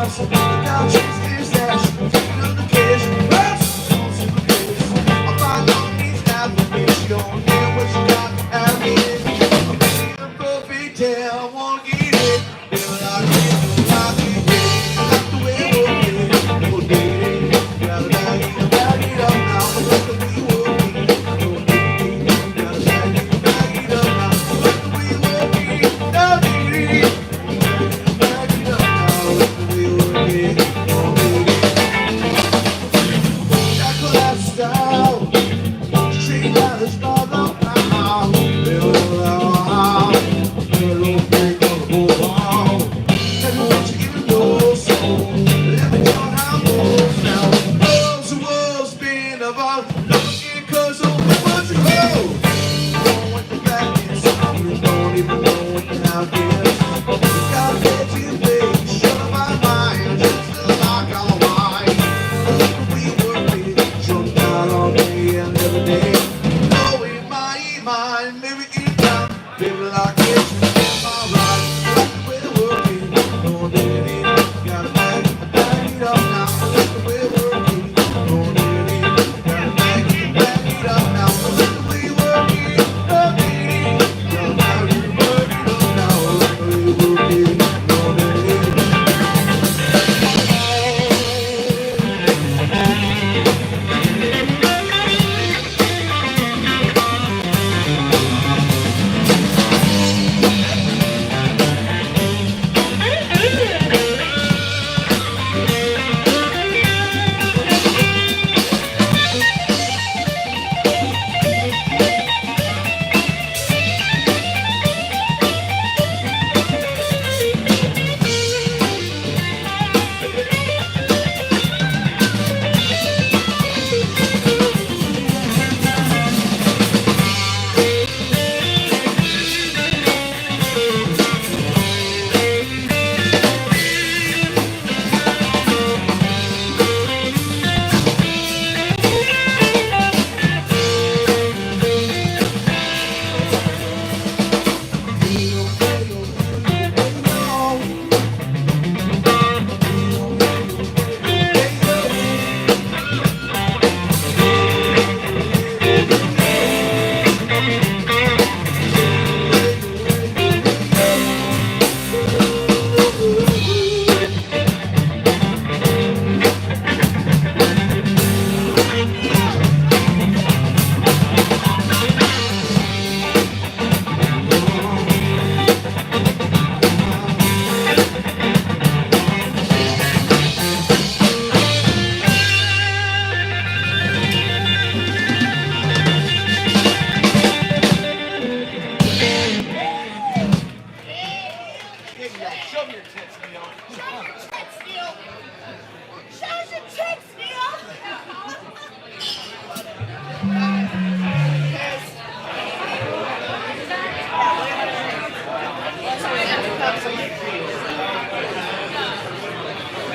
house. The couch is that taking on the cash. I'm fine on these affirmations. You don't hear what you got out here. I'm making a perfect day. I wanna get it. Feel like it, like it. Like the way we're working. We'll get it. Gotta bag it up now. Like the way we're working. We'll get it. Gotta bag it up now. Like the way we're working. I'll get it. Bag it up now. Like the way we're working. We'll get it. That collapse style. Straight out of spot now. Little break on the wall. Tell me what you even know, so let me tell how it goes now. World's the world's been about looking cause of what you hold. Don't want the back is, you don't even know what the hell is. Gotta get to your place, shut up my mind, just like I'm wine. We work it, jumped out on me and every day. Oh, in my mind, maybe in time, baby like this.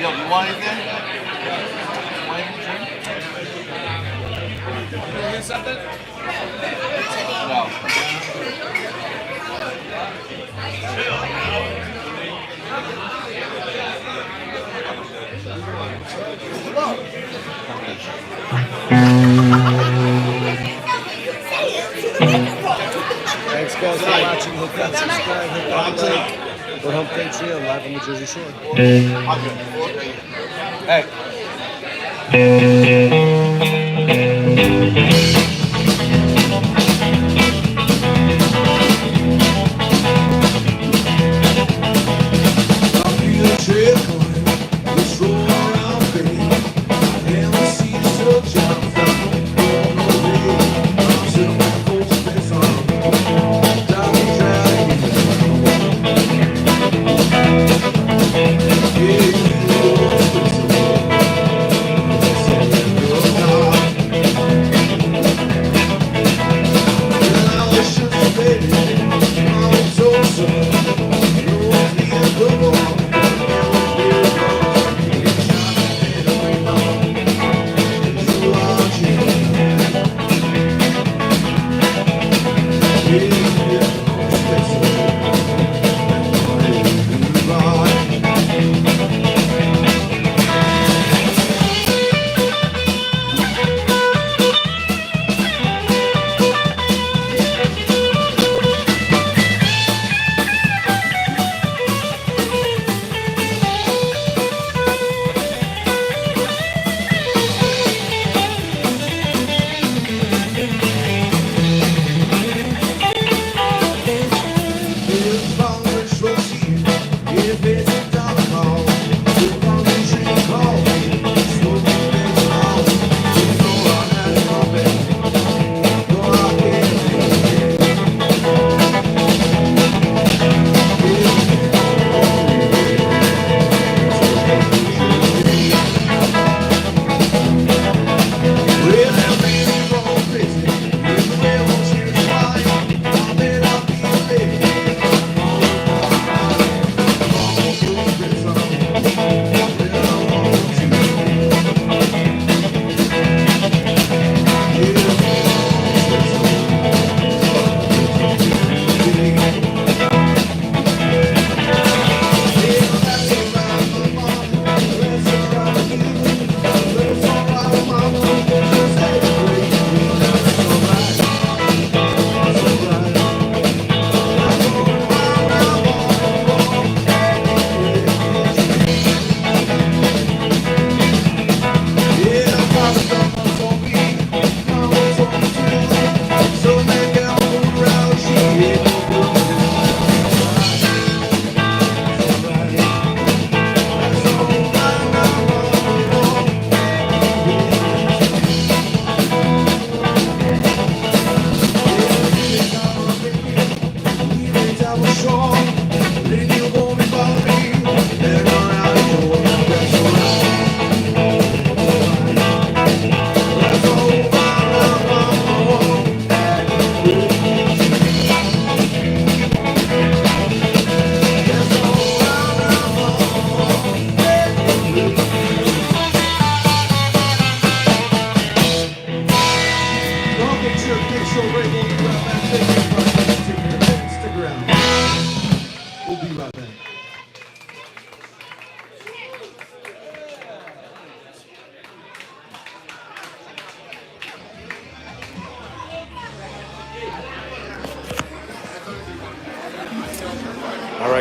Yo, do you want anything? Want anything to drink? You get something? No. Thanks guys for watching. Hit that subscribe, hit that like. We're Hump Day Trio live on the Jersey Shore. I'll be the trail going, let's roll around, baby. And we'll see you still jump down. Going away, I'm sitting back, folks, face on. Driving, dragging. Yeah, you know,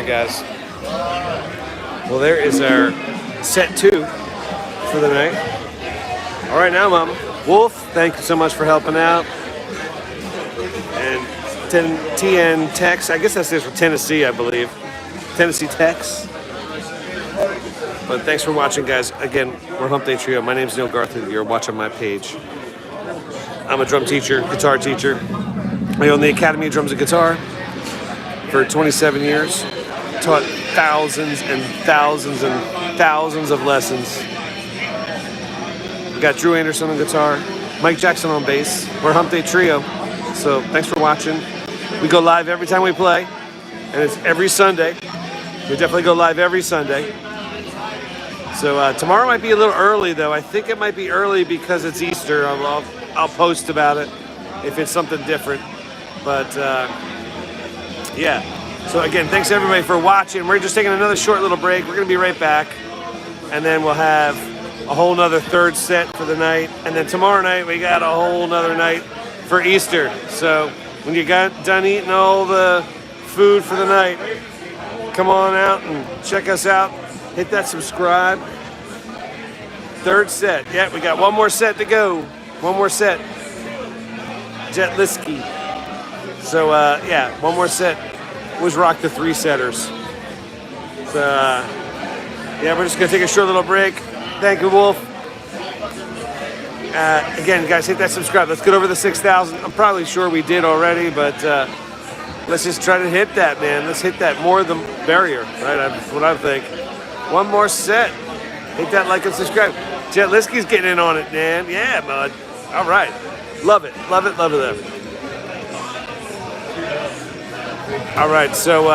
guys. Well, there is our set 2 for the night. All right, now, Mom. Wolf, thank you so much for helping out. And TN Tex, I guess that stands for Tennessee, I believe. Tennessee Tex. But thanks for watching, guys. Again, we're Hump Day Trio. My name's Neil Garthly. You're watching my page. I'm a drum teacher, guitar teacher. I own the Academy of Drums and Guitar for 27 years. Taught thousands and thousands and thousands of lessons. We got Drew Anderson on guitar, Mike Jackson on bass. We're Hump Day Trio. So thanks for watching. We go live every time we play, and it's every Sunday. We definitely go live every Sunday. So tomorrow might be a little early, though. I think it might be early because it's Easter. I'll post about it if it's something different. But yeah. So again, thanks everybody for watching. We're just taking another short little break. We're gonna be right back, and then we'll have a whole nother third set for the night. And then tomorrow night we got a whole nother night for Easter. So when you got done eating all the food for the night, come on out and check us out. Hit that subscribe. Third set. Yeah, we got one more set to go. One more set. Jet Lisky. So yeah, one more set. Was rock the 3-setters. So yeah, we're just gonna take a short little break. Thank you, Wolf. Again, guys, hit that subscribe. Let's get over the 6,000. I'm probably sure we did already, but let's just try to hit that, man. Let's hit that more than barrier, right? That's what I think. One more set. Hit that like and subscribe. Jet Lisky's getting in on it, man. Yeah, bud. All right. Love it. Love it. Love it. Love it. All right. So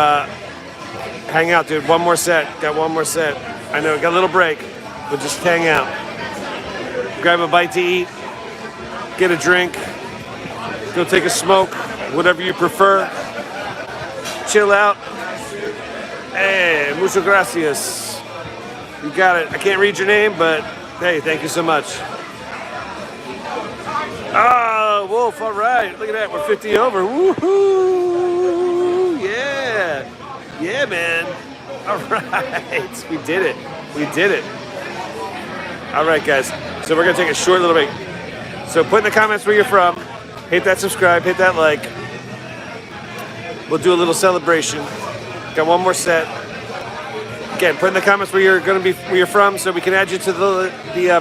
hang out, dude. One more set. Got one more set. I know. Got a little break, but just hang out. Grab a bite to eat. Get a drink. Go take a smoke. Whatever you prefer. Chill out. Hey, muchas gracias. You got it. I can't read your name, but hey, thank you so much. Ah, Wolf, all right. Look at that. We're 50 over. Woohoo! Yeah. Yeah, man. All right. We did it. We did it. All right, guys. So we're going to take a short little break. So put in the comments where you're from. Hit that subscribe. Hit that like. We'll do a little celebration. Got one more set. Again, put in the comments where you're going to be, where you're from, so we can add you to the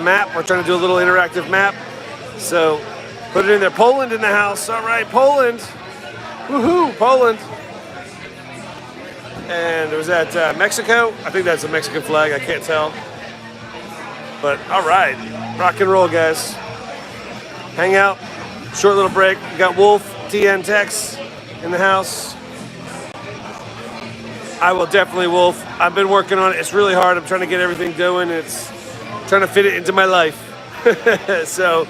map. We're trying to do a little interactive map. So put it in there. Poland in the house. All right, Poland. Woohoo, Poland. And was that Mexico? I think that's a Mexican flag. I can't tell. But all right, rock and roll, guys. Hang out. Short little break. We got Wolf, TN Tex in the house. I will definitely, Wolf. I've been working on it. It's really hard. I'm trying to get everything doing. It's trying to fit it into my life. So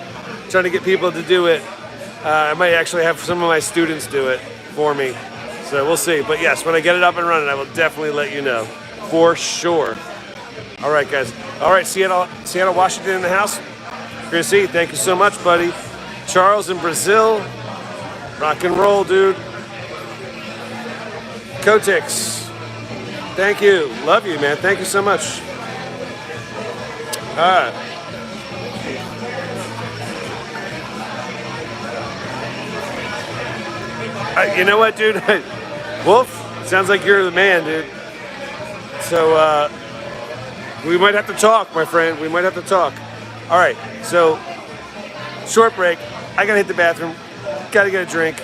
trying to get people to do it. I might actually have some of my students do it for me. So we'll see. But yes, when I get it up and running, I will definitely let you know. For sure. All right, guys. All right, Seattle, Washington in the house. Chrissy, thank you so much, buddy. Charles in Brazil. Rock and roll, dude. Kotix. Thank you. Love you, man. Thank you so much. All right. You know what, dude? Wolf, sounds like you're the man, dude. So we might have to talk, my friend. We might have to talk. All right. So short break. I got to hit the bathroom. Got to get a drink.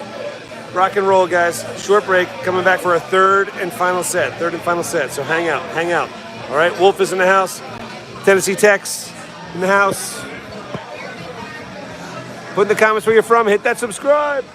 Rock and roll, guys. Short break. Coming back for a third and final set. So hang out. All right. Wolf is in the house. Tennessee Tex in the house. Put in the comments where you're from. Hit that subscribe.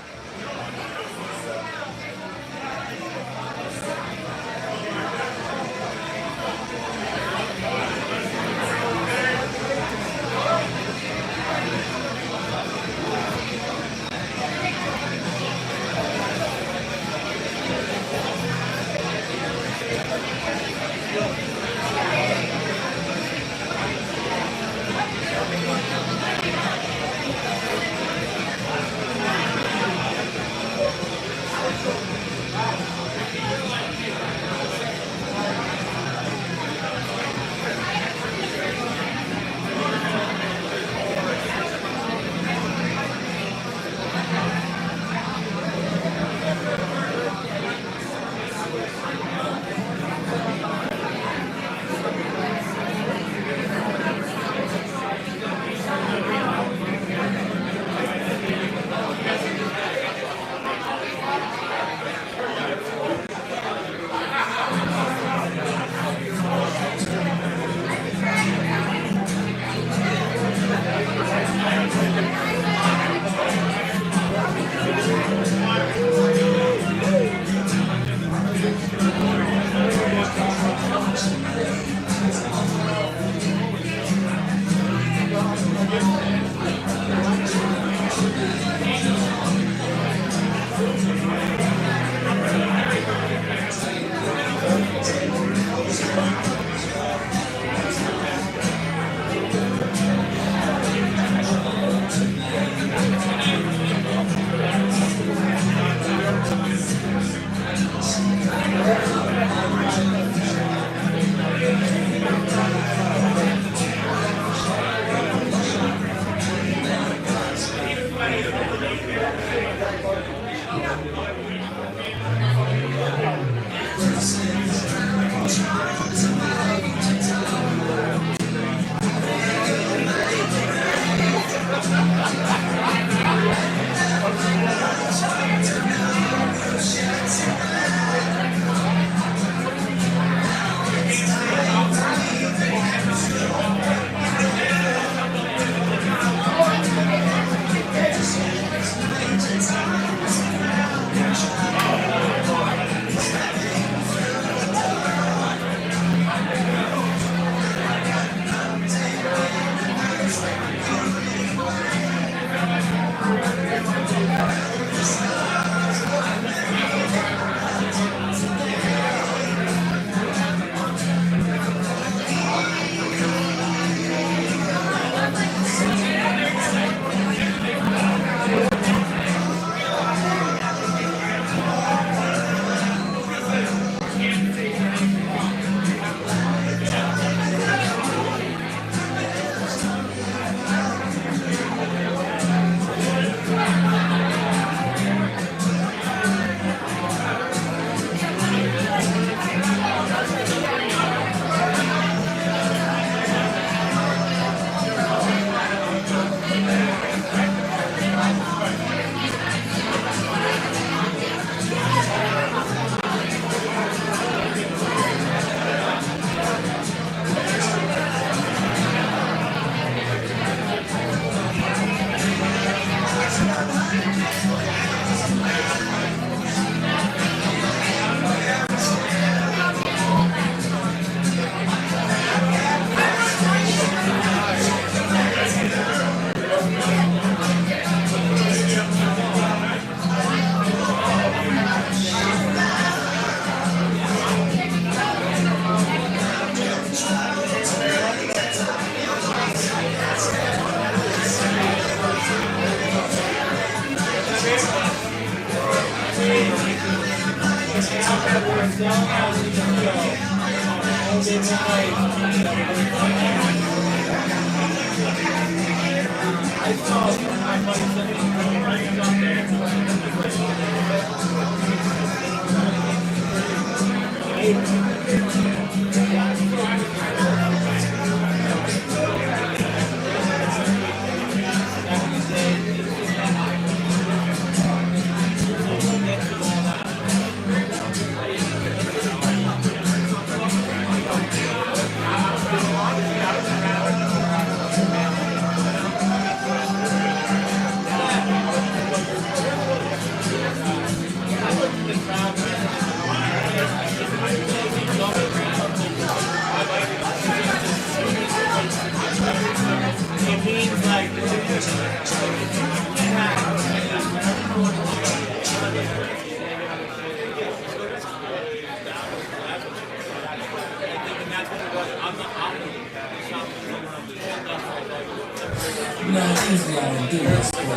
Usually I don't do this, but I'm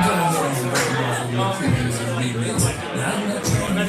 going to working off of your previous remix. Now I'm not trying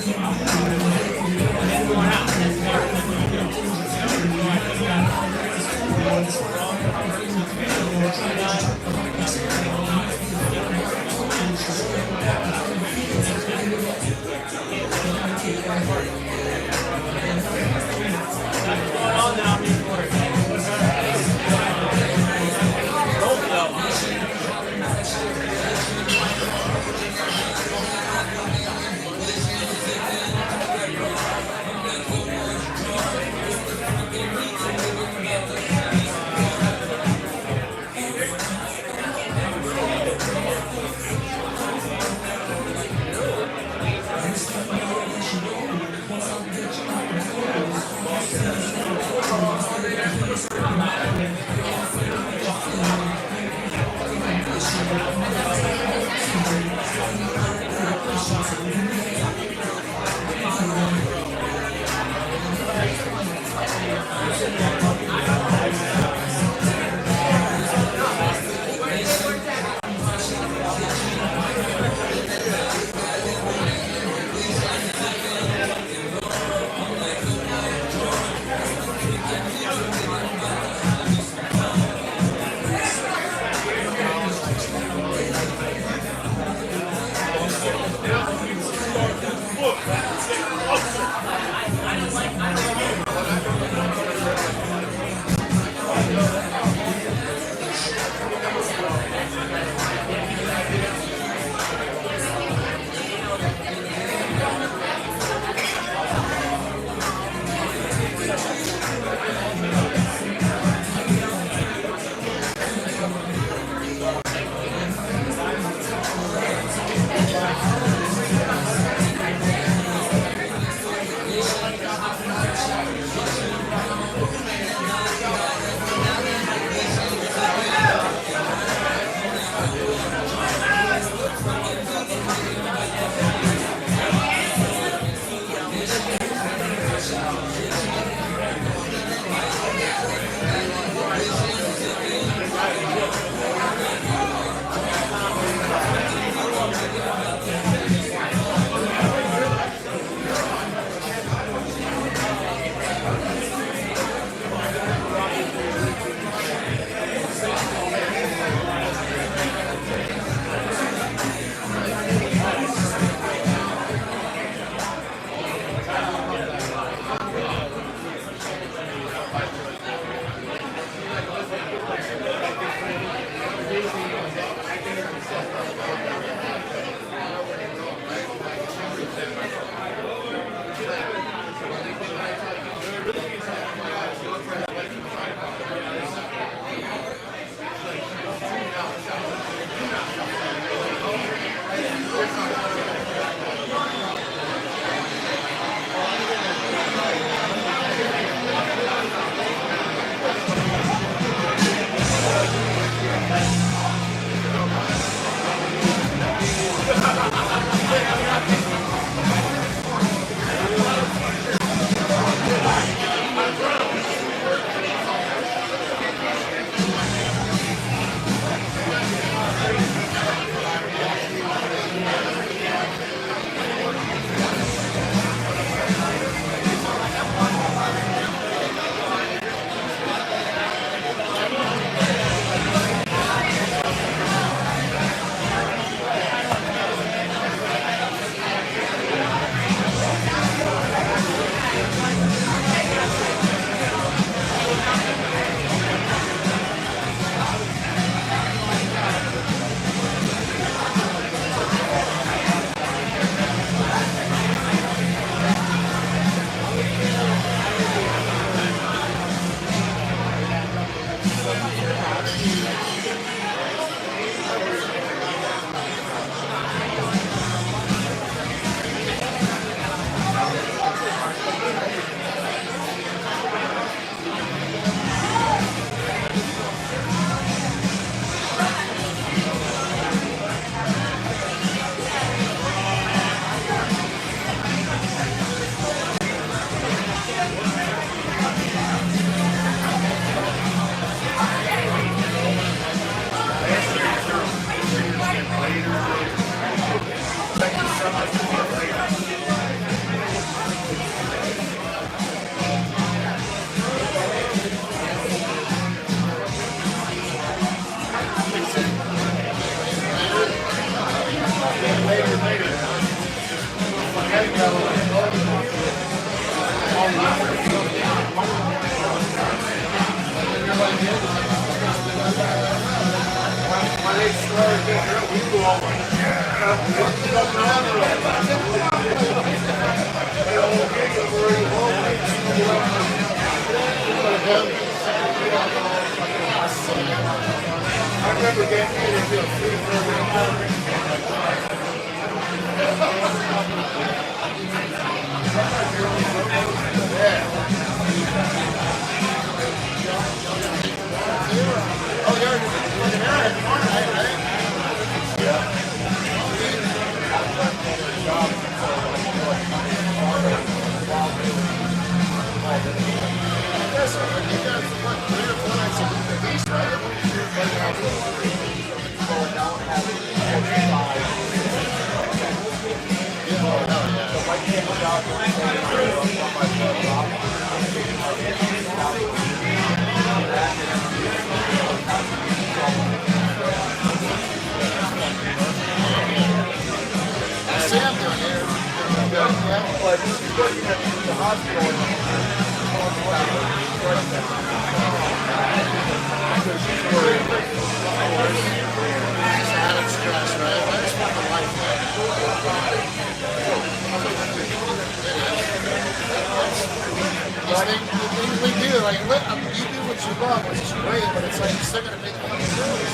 We do, like, you do what you love, which is great, but it's like you're still gonna make money doing this.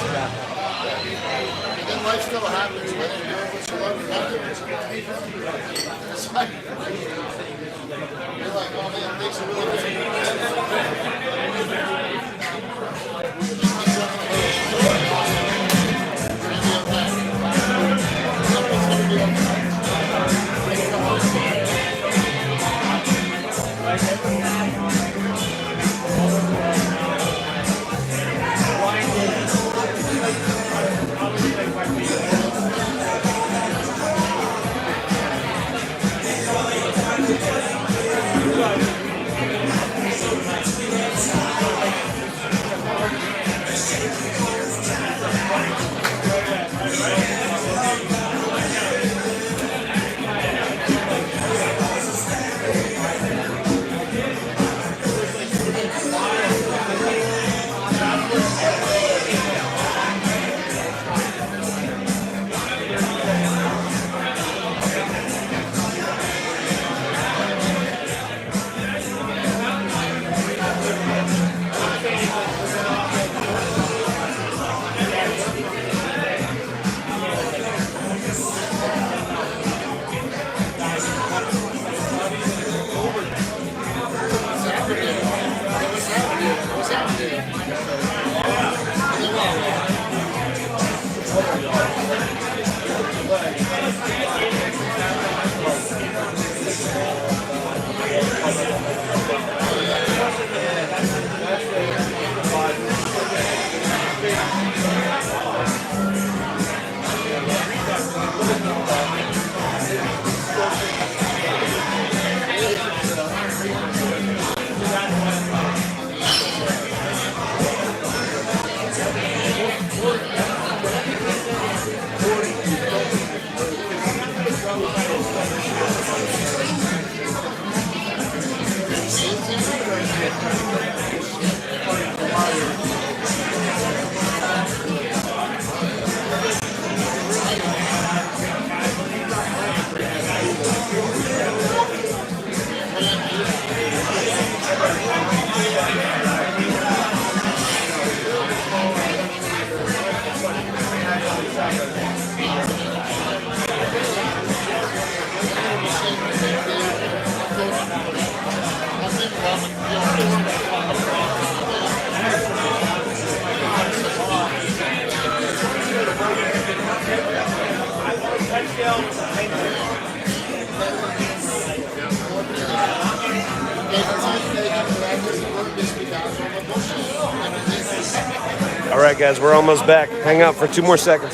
And then life still happens, whether you're doing what you love or not doing what you love. It's like, you're like, oh man, it makes a really difference. All right, guys, we're almost back. Hang out for 2 more seconds.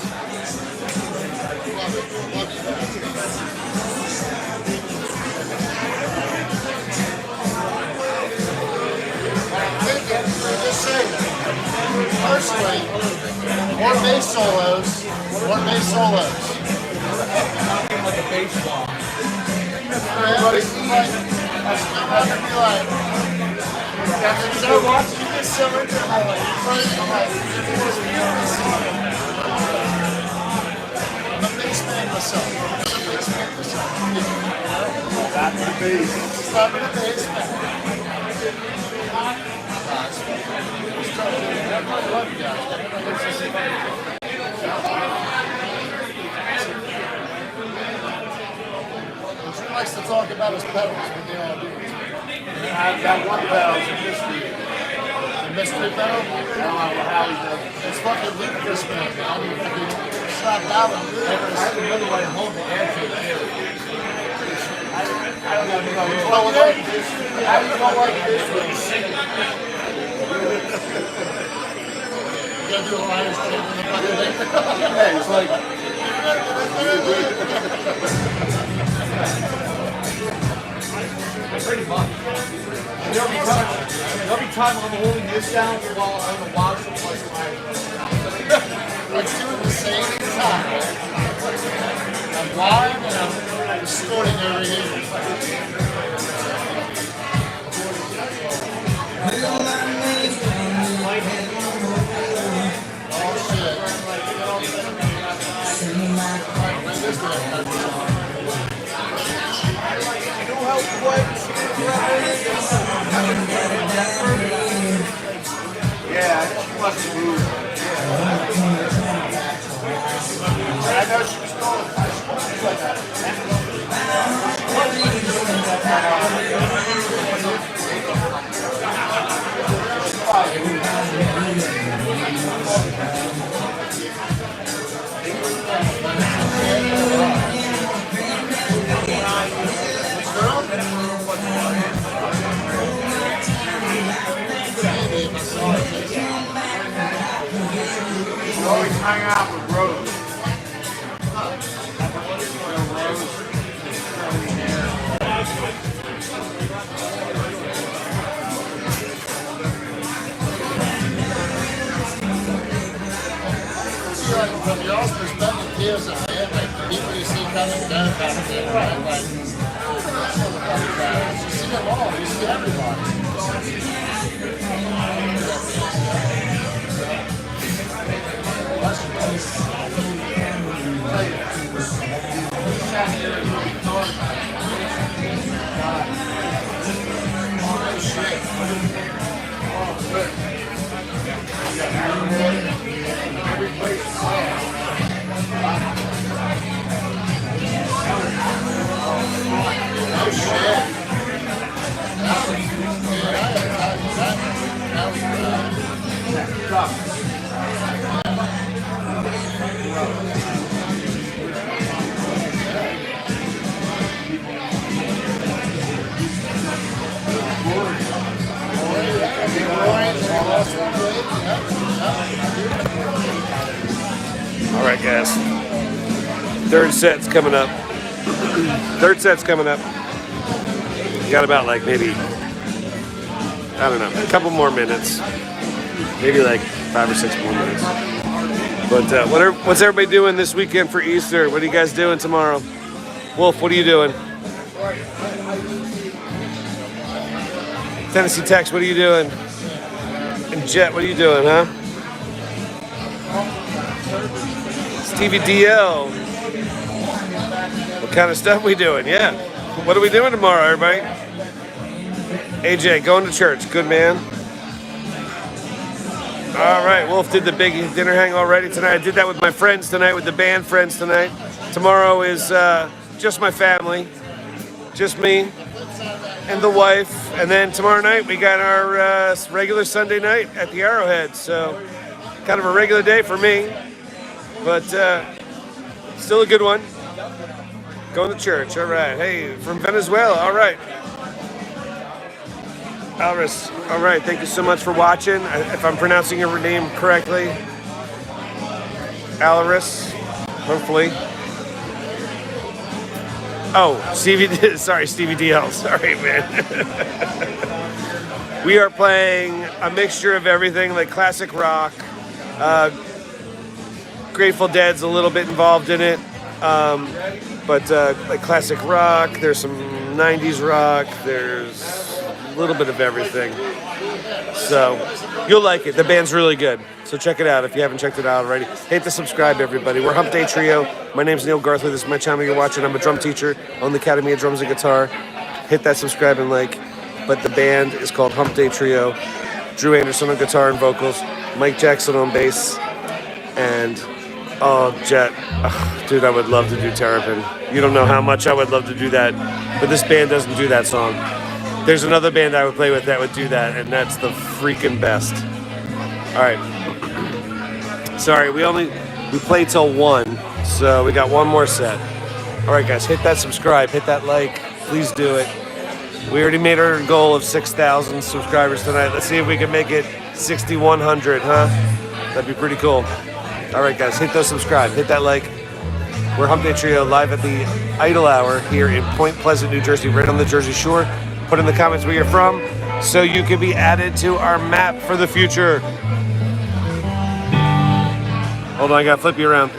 Personally, more bass solos. Like a baseball. Everybody's like, so watching this get so into it. I'm like, I'm a big fan myself. Stop the bass. Stop the bass, man. I love you guys. He likes to talk about his pedals when they all do it. That one pedal is a mystery. A mystery pedal? I don't know how he does it. It's fucking ludicrous, man. I don't even think he slapped out on it. I have another way home to answer it, too. I don't know. How do you go like this when you sing it? You gotta do a line of shit in the fucking thing. Yeah, it's like... Pretty much. There'll be time I'm holding this down while I'm the watch from like Let's do it the same time. I'm live and I'm distorting over here. Oh shit. Bring this way. yeah, she must have moved. I know she was going. Like that. Always hang out with Rose. From y'all's perspective, kids are like people you see coming down kind of thing, right? Like, you see them all, you see everybody. All right, guys. Third set's coming up. Got about like maybe, I don't know, a couple more minutes. Maybe like 5 or 6 more minutes. But what's everybody doing this weekend for Easter? What are you guys doing tomorrow? Wolf, what are you doing? Tennessee Tex, what are you doing? And Jet, what are you doing, huh? Stevie DL. What kind of stuff we doing? Yeah. What are we doing tomorrow, everybody? AJ, going to church. Good man. All right, Wolf did the big dinner hang already tonight. I did that with my friends tonight, with the band friends tonight. Tomorrow is just my family, just me and the wife. And then tomorrow night we got our regular Sunday night at the Arrowhead. So kind of a regular day for me, but still a good one. Going to church. All right. Hey, from Venezuela. All right. Alris, all right, thank you so much for watching. If I'm pronouncing your name correctly. Alris, hopefully. Oh, Stevie DL, sorry, man. We are playing a mixture of everything, like classic rock. Grateful Dead's a little bit involved in it. But like classic rock, there's some 90s rock, there's little bit of everything. So you'll like it. The band's really good. So check it out if you haven't checked it out already. Hit the subscribe, everybody. We're Hump Day Trio. My name's Neil Garthly. This is my channel you're watching. I'm a drum teacher on the Academy of Drums and Guitar. Hit that subscribe and like. But the band is called Hump Day Trio. Drew Anderson on guitar and vocals. Mike Jackson on bass. And, oh, Jet. Oh, dude, I would love to do Terrapin. You don't know how much I would love to do that. But this band doesn't do that song. There's another band I would play with that would do that, and that's the freaking best. All right. Sorry, we played till 1, so we got one more set. All right, guys, hit that subscribe, hit that like. Please do it. We already made our goal of 6,000 subscribers tonight. Let's see if we can make it 6,100, huh? That'd be pretty cool. All right, guys, hit those subscribe, hit that like. We're Hump Day Trio live at the Idle Hour here in Point Pleasant, New Jersey, right on the Jersey Shore. Put in the comments where you're from so you can be added to our map for the future. Hold on, I gotta flip you around.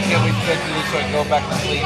Can't wait to get through this so I can go back to sleep.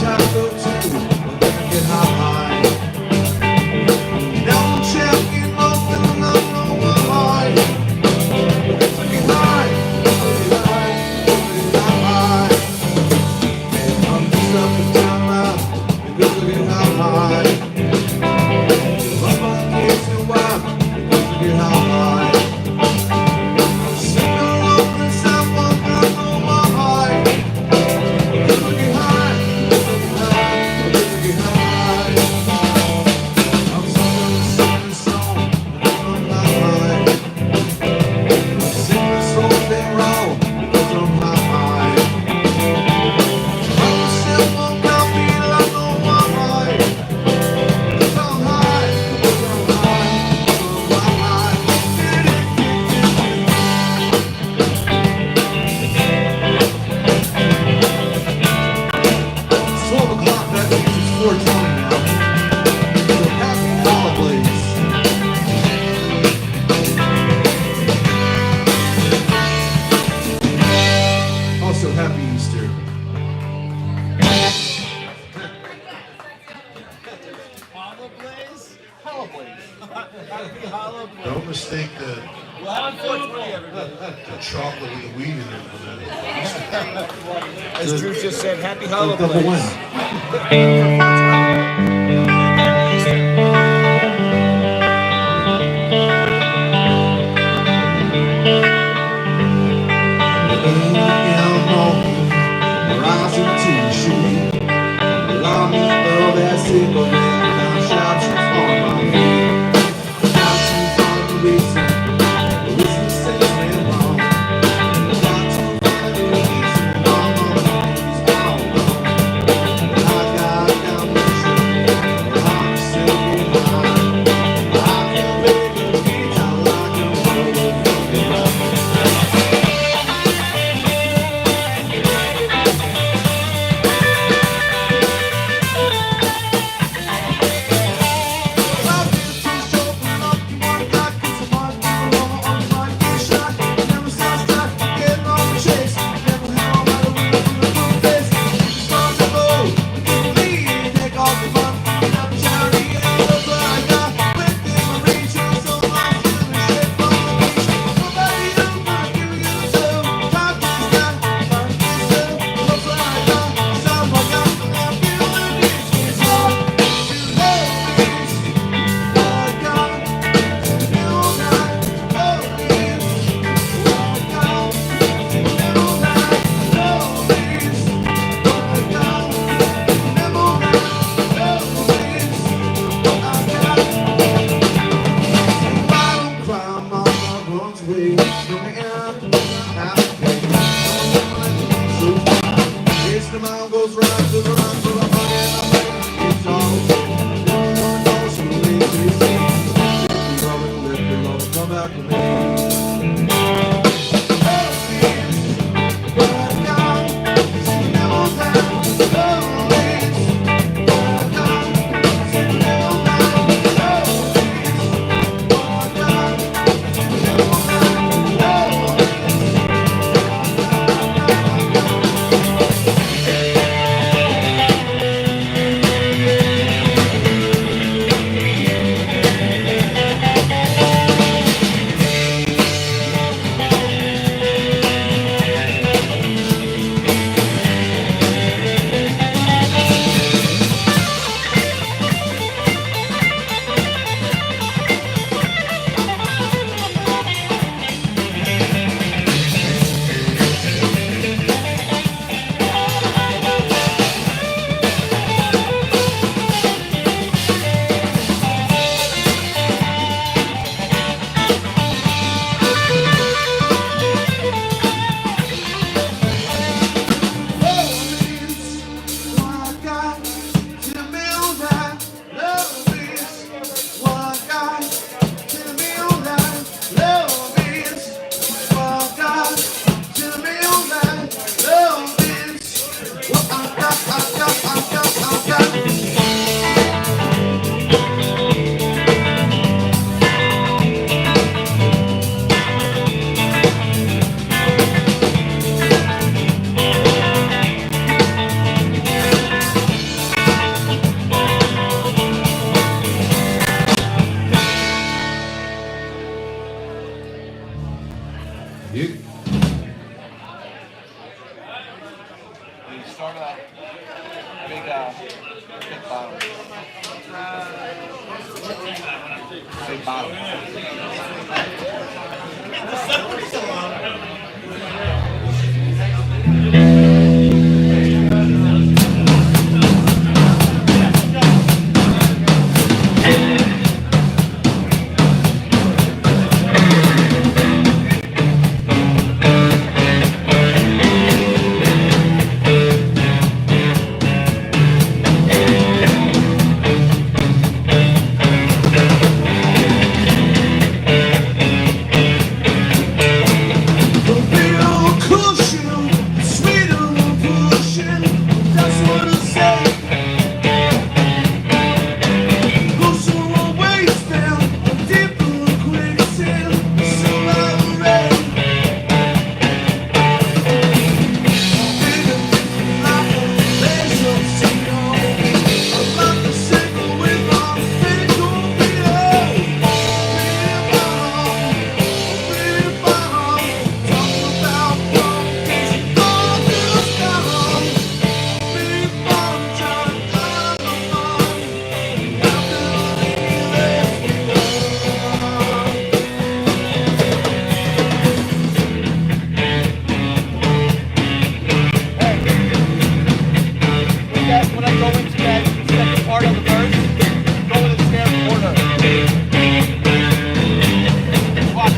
time to go to, we're gonna get high. Now I'm checking off and I know why. Get high, get high, get high. And I'm just up and down loud, because we get high. Lost my kids and wife, because we get high. Sitting alone in Southwark, I know why. Because we get high, because we get high. I'm singing a song, I'm high. Sing the song they wrong, because I'm high. I'm a simple copy, I know why. Because I'm high, because I'm high, because I'm high. 12 o'clock, that means it's 4:20 now. So happy holidays. Also, happy Easter. Don't mistake the chocolate with the weed in it for that. As Drew just said, happy Double holidays. win. Rising to shoot. Allow me of that single man without shots on my feet. Got to find the reason. The reason says me wrong. Got to find the reason why my baby's all gone. I got down the street. I'm sitting high. I can make a guitar like a motherfucking rock. Goes round to the round to the money and I'm like, it's all she makes me see. If you love it, let me love, come back to me. Big bottle. Big bottle. When I go into that second part of the verse, go in the same order. Watch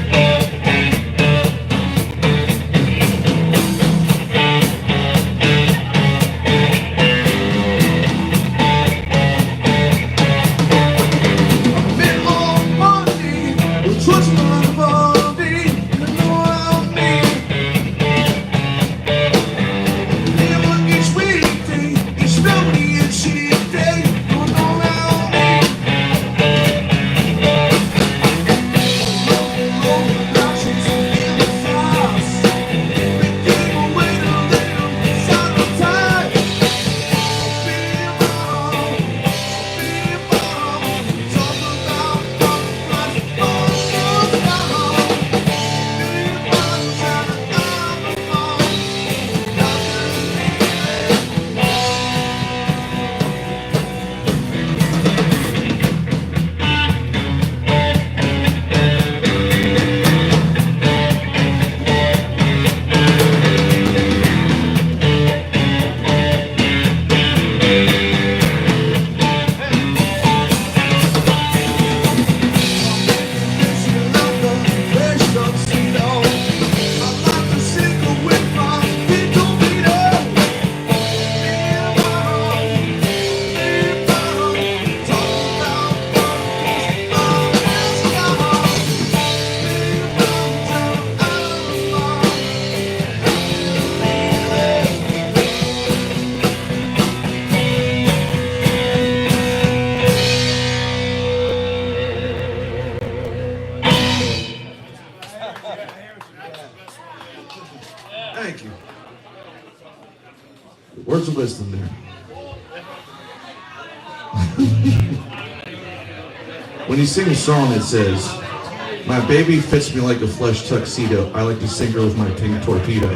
Thank you. Words of wisdom there. When you sing a song that says, "My baby fits me like a flesh tuxedo, I like to sing her with my pink torpedo."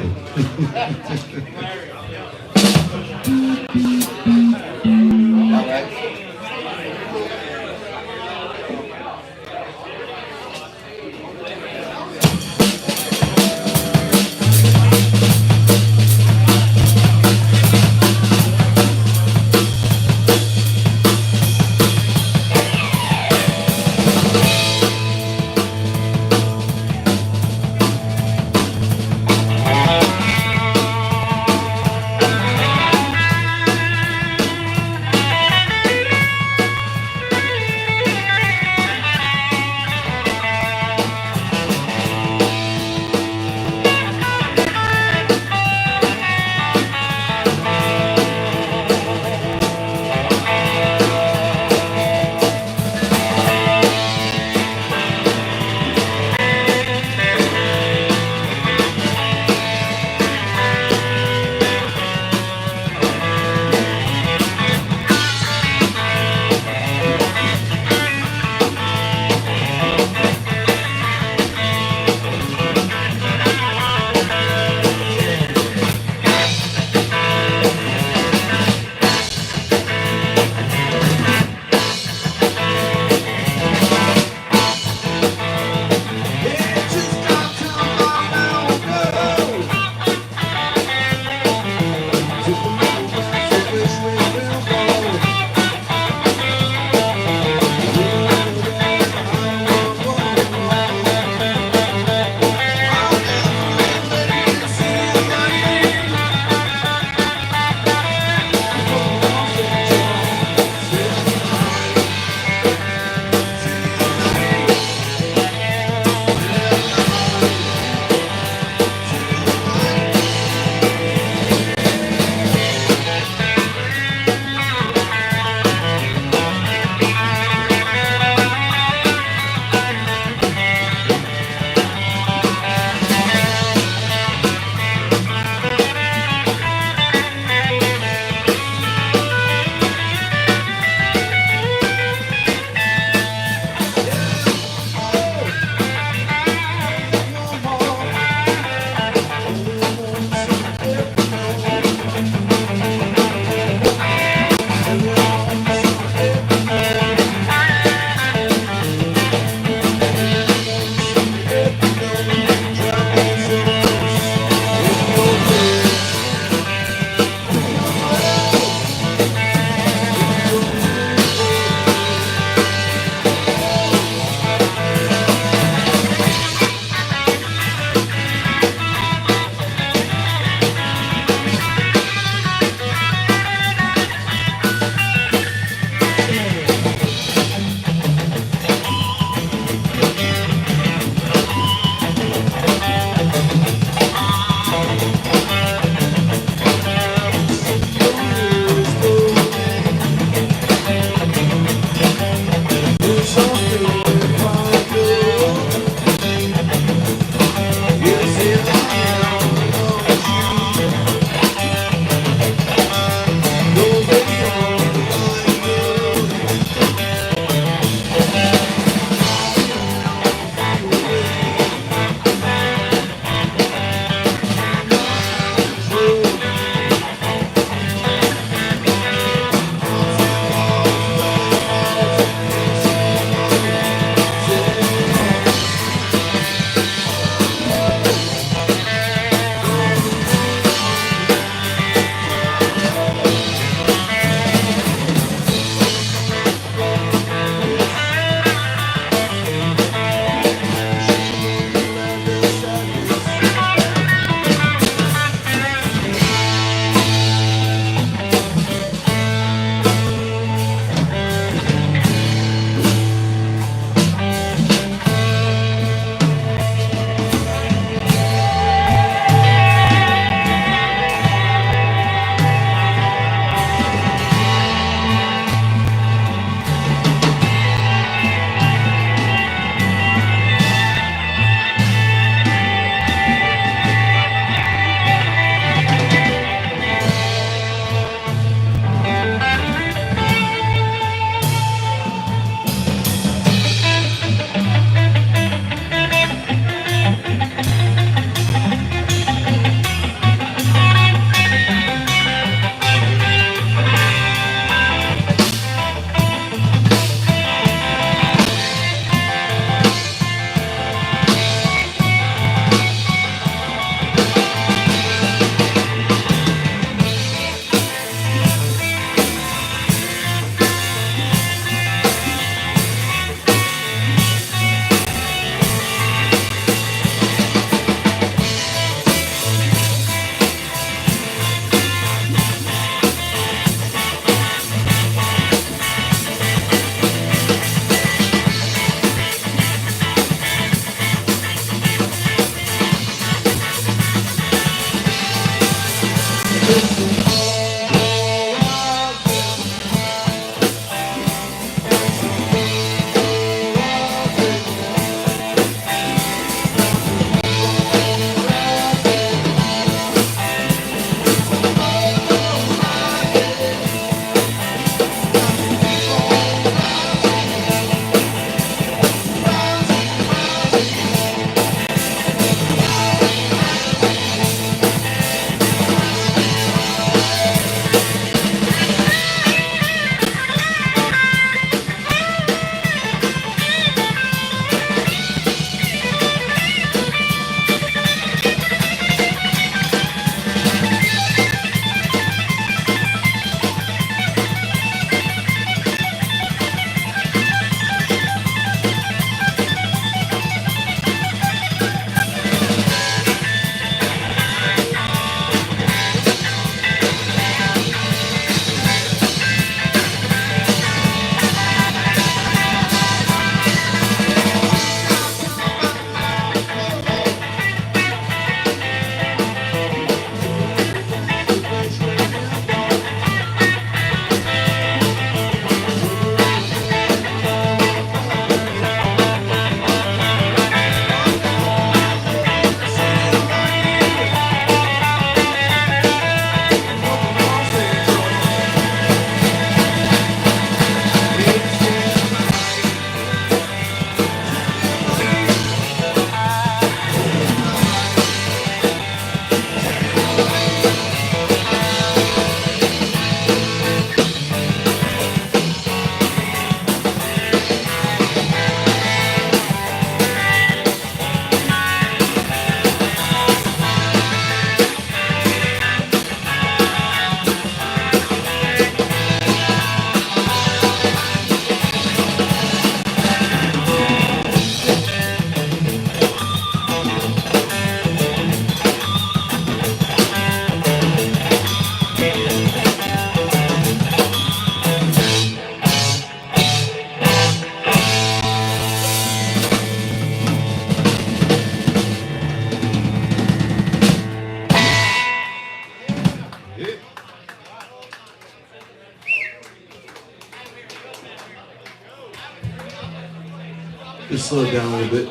Just slow it down a little bit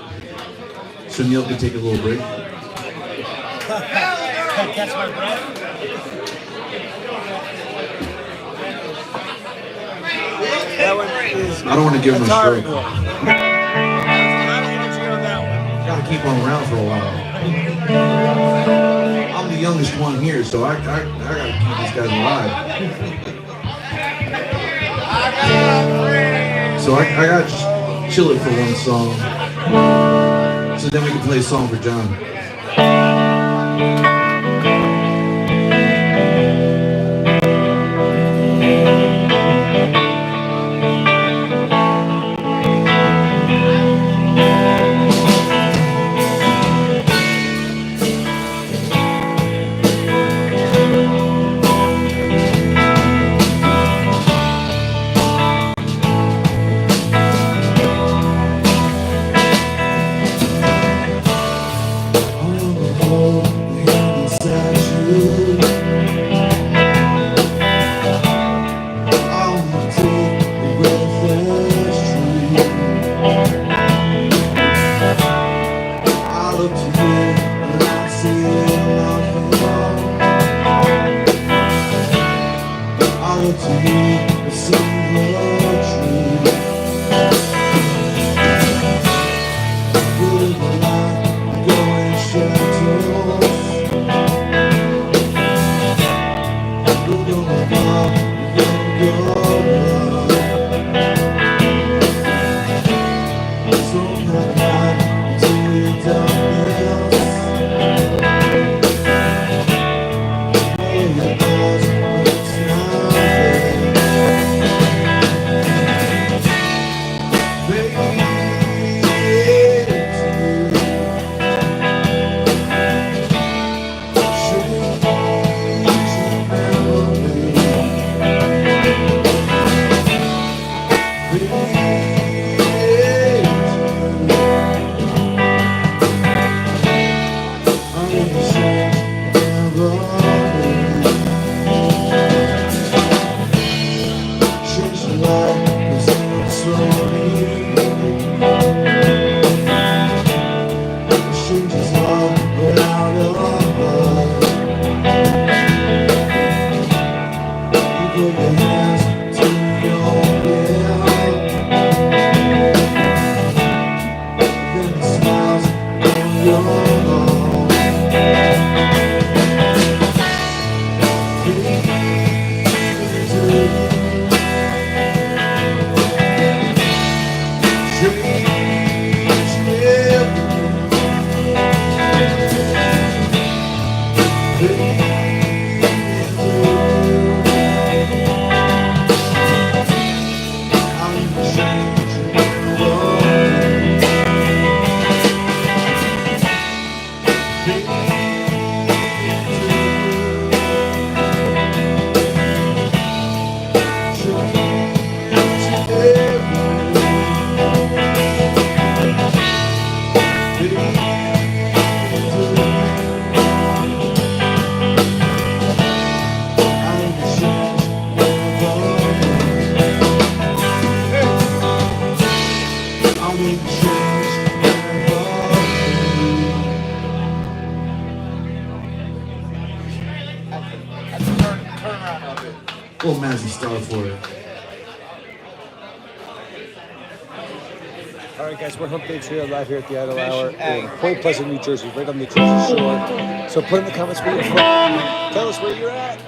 so Neil can take a little break. Catch my breath. That one is. I don't want to give him a tiring stroke. one. A lot of energy on that one. Gotta keep him around for a while. I'm the youngest one here, so I gotta keep these guys alive. So I gotta chill it for one song. So then we can play a song for John. Little Mazzy Star for it. All right, guys, we're Hump Day Trio live here at the Idle Hour in Point Pleasant, New Jersey, right on the Jersey Shore. So put in the comments where you're from. Tell us where you're at.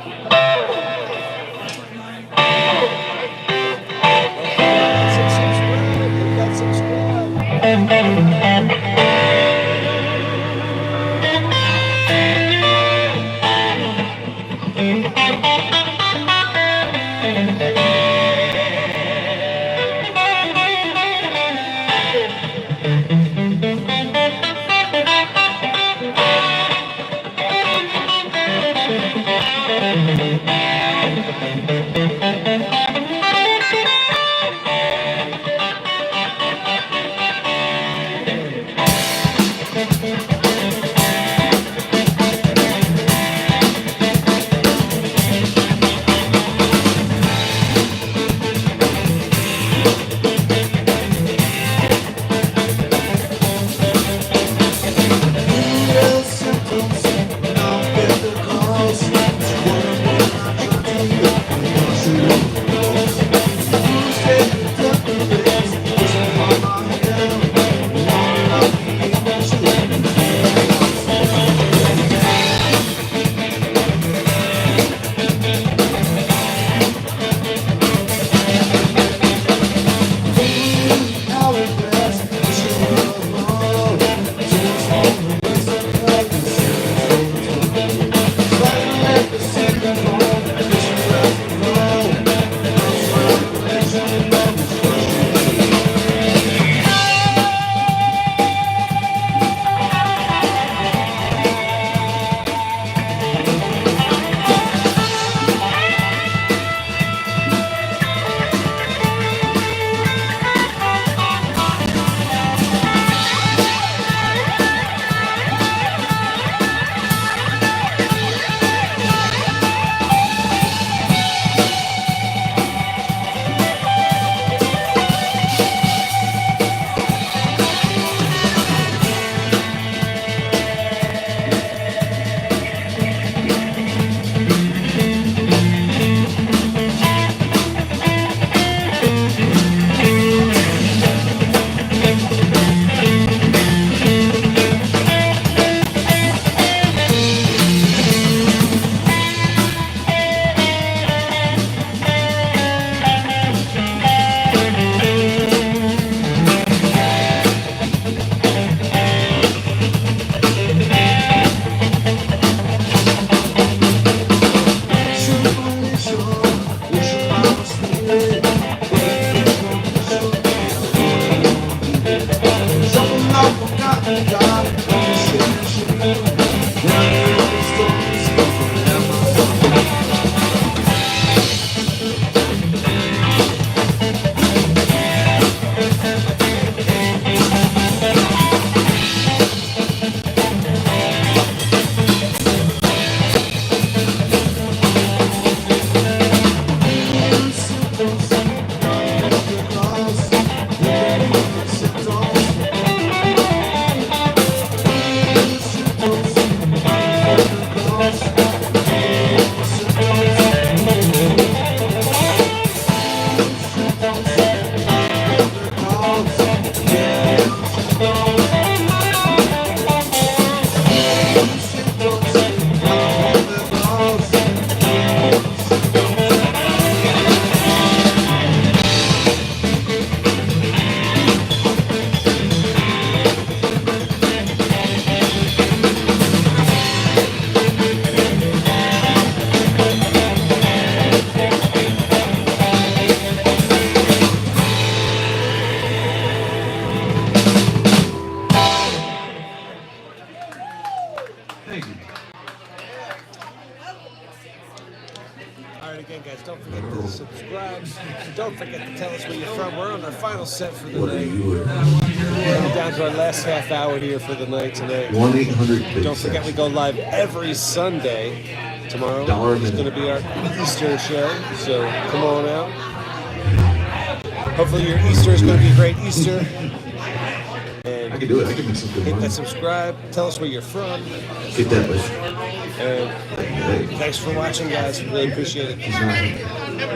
subscribe. Don't forget to tell us where you're from. We're on our final set for the What are night. you? We're down to our last half hour here for the night tonight. 1-800. Don't forget we go live every Sunday. Tomorrow $1 a is going to be our Easter show, so come on out. Hopefully your Easter is going to be a great Easter. And I can do it. I can make some good hit money. that subscribe. Tell us where you're from. Get that list. And Hey, thanks for watching, guys. Really appreciate it. he's not.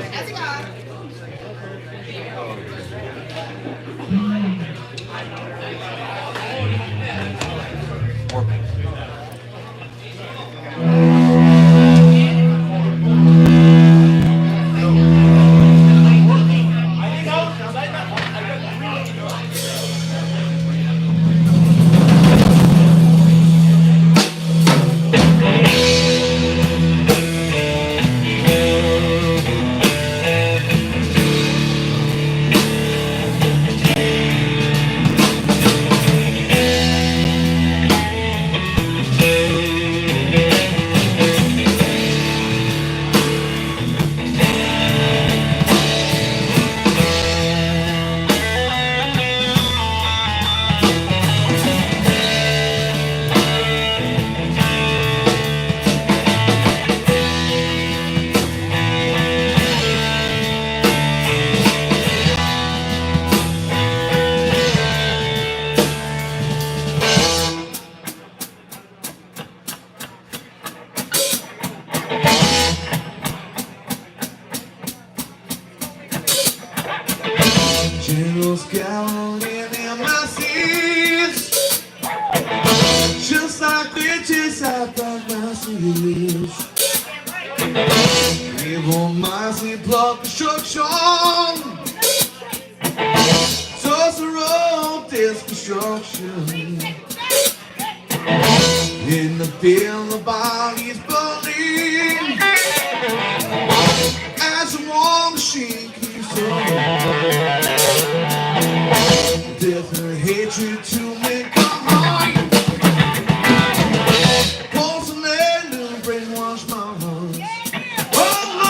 Generals galloping in my seats, just like bitches out by my seats. Evil minds need blood destruction, toss the road destruction. In the field, the bodies burning, as the war machine keeps turning. Death and hatred to make a heart. Porcelain to brainwash my heart. Oh,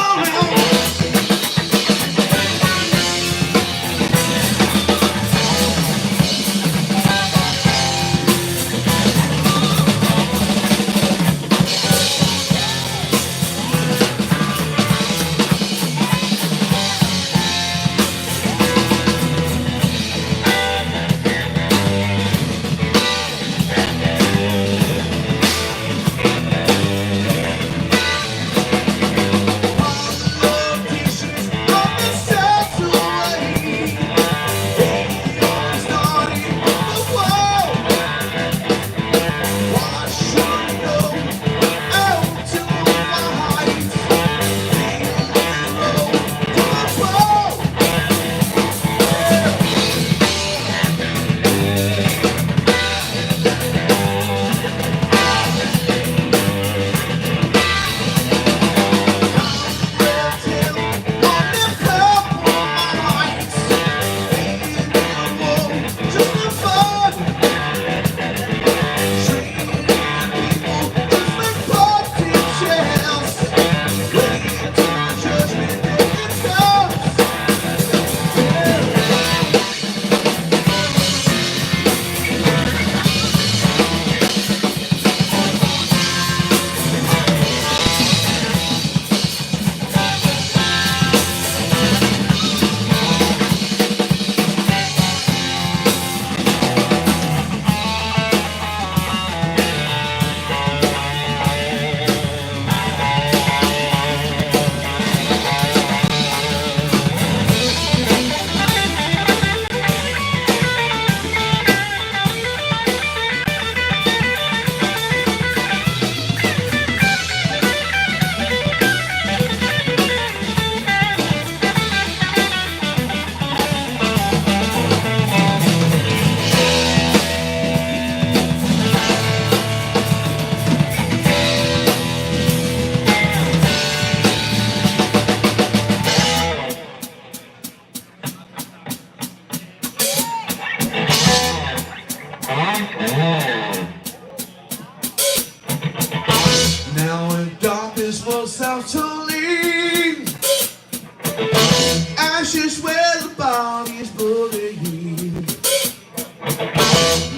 ashes where the body's buried.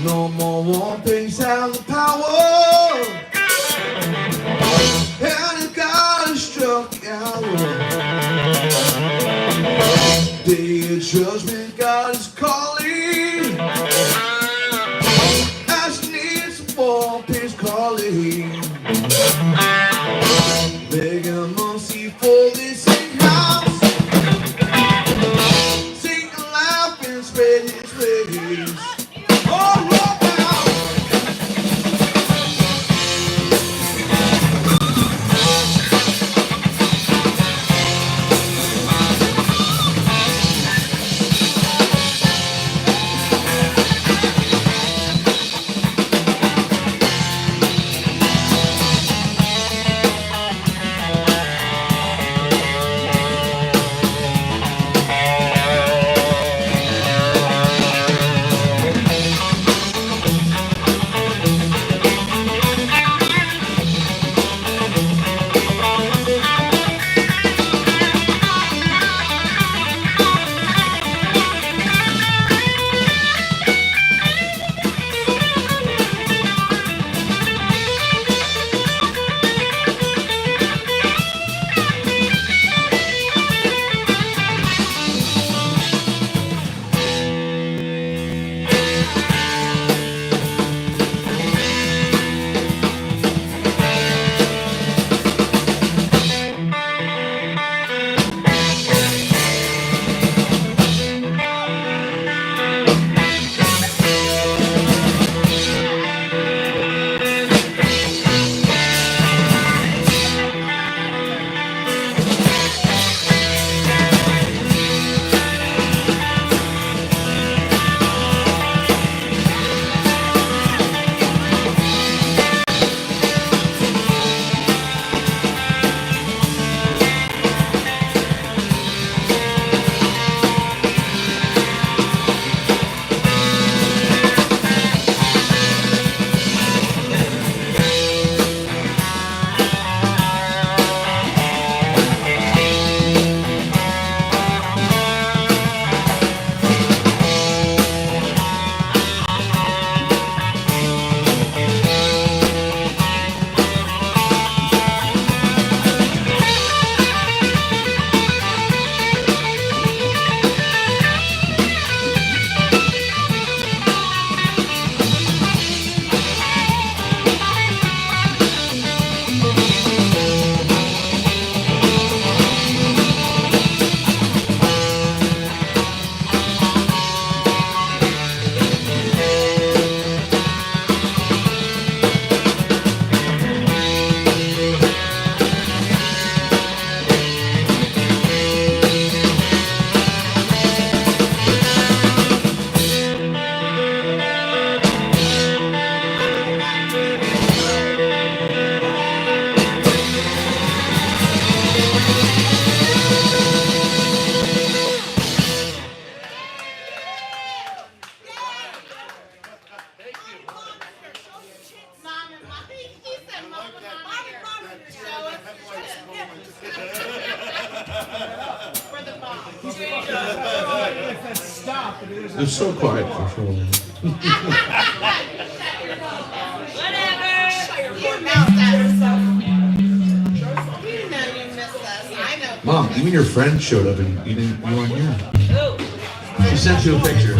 No more war pigs have the power. And the God has struck the hour. Day of judgment, God is calling. As needs some war pigs calling. Begging mercy for this house. Satan laugh and spread his legs. Oh, rock out. They're so quiet for so long. Whatever. You missed us. You know you missed us. I know. Mom, even your friend showed up and you weren't here. She sent you a picture.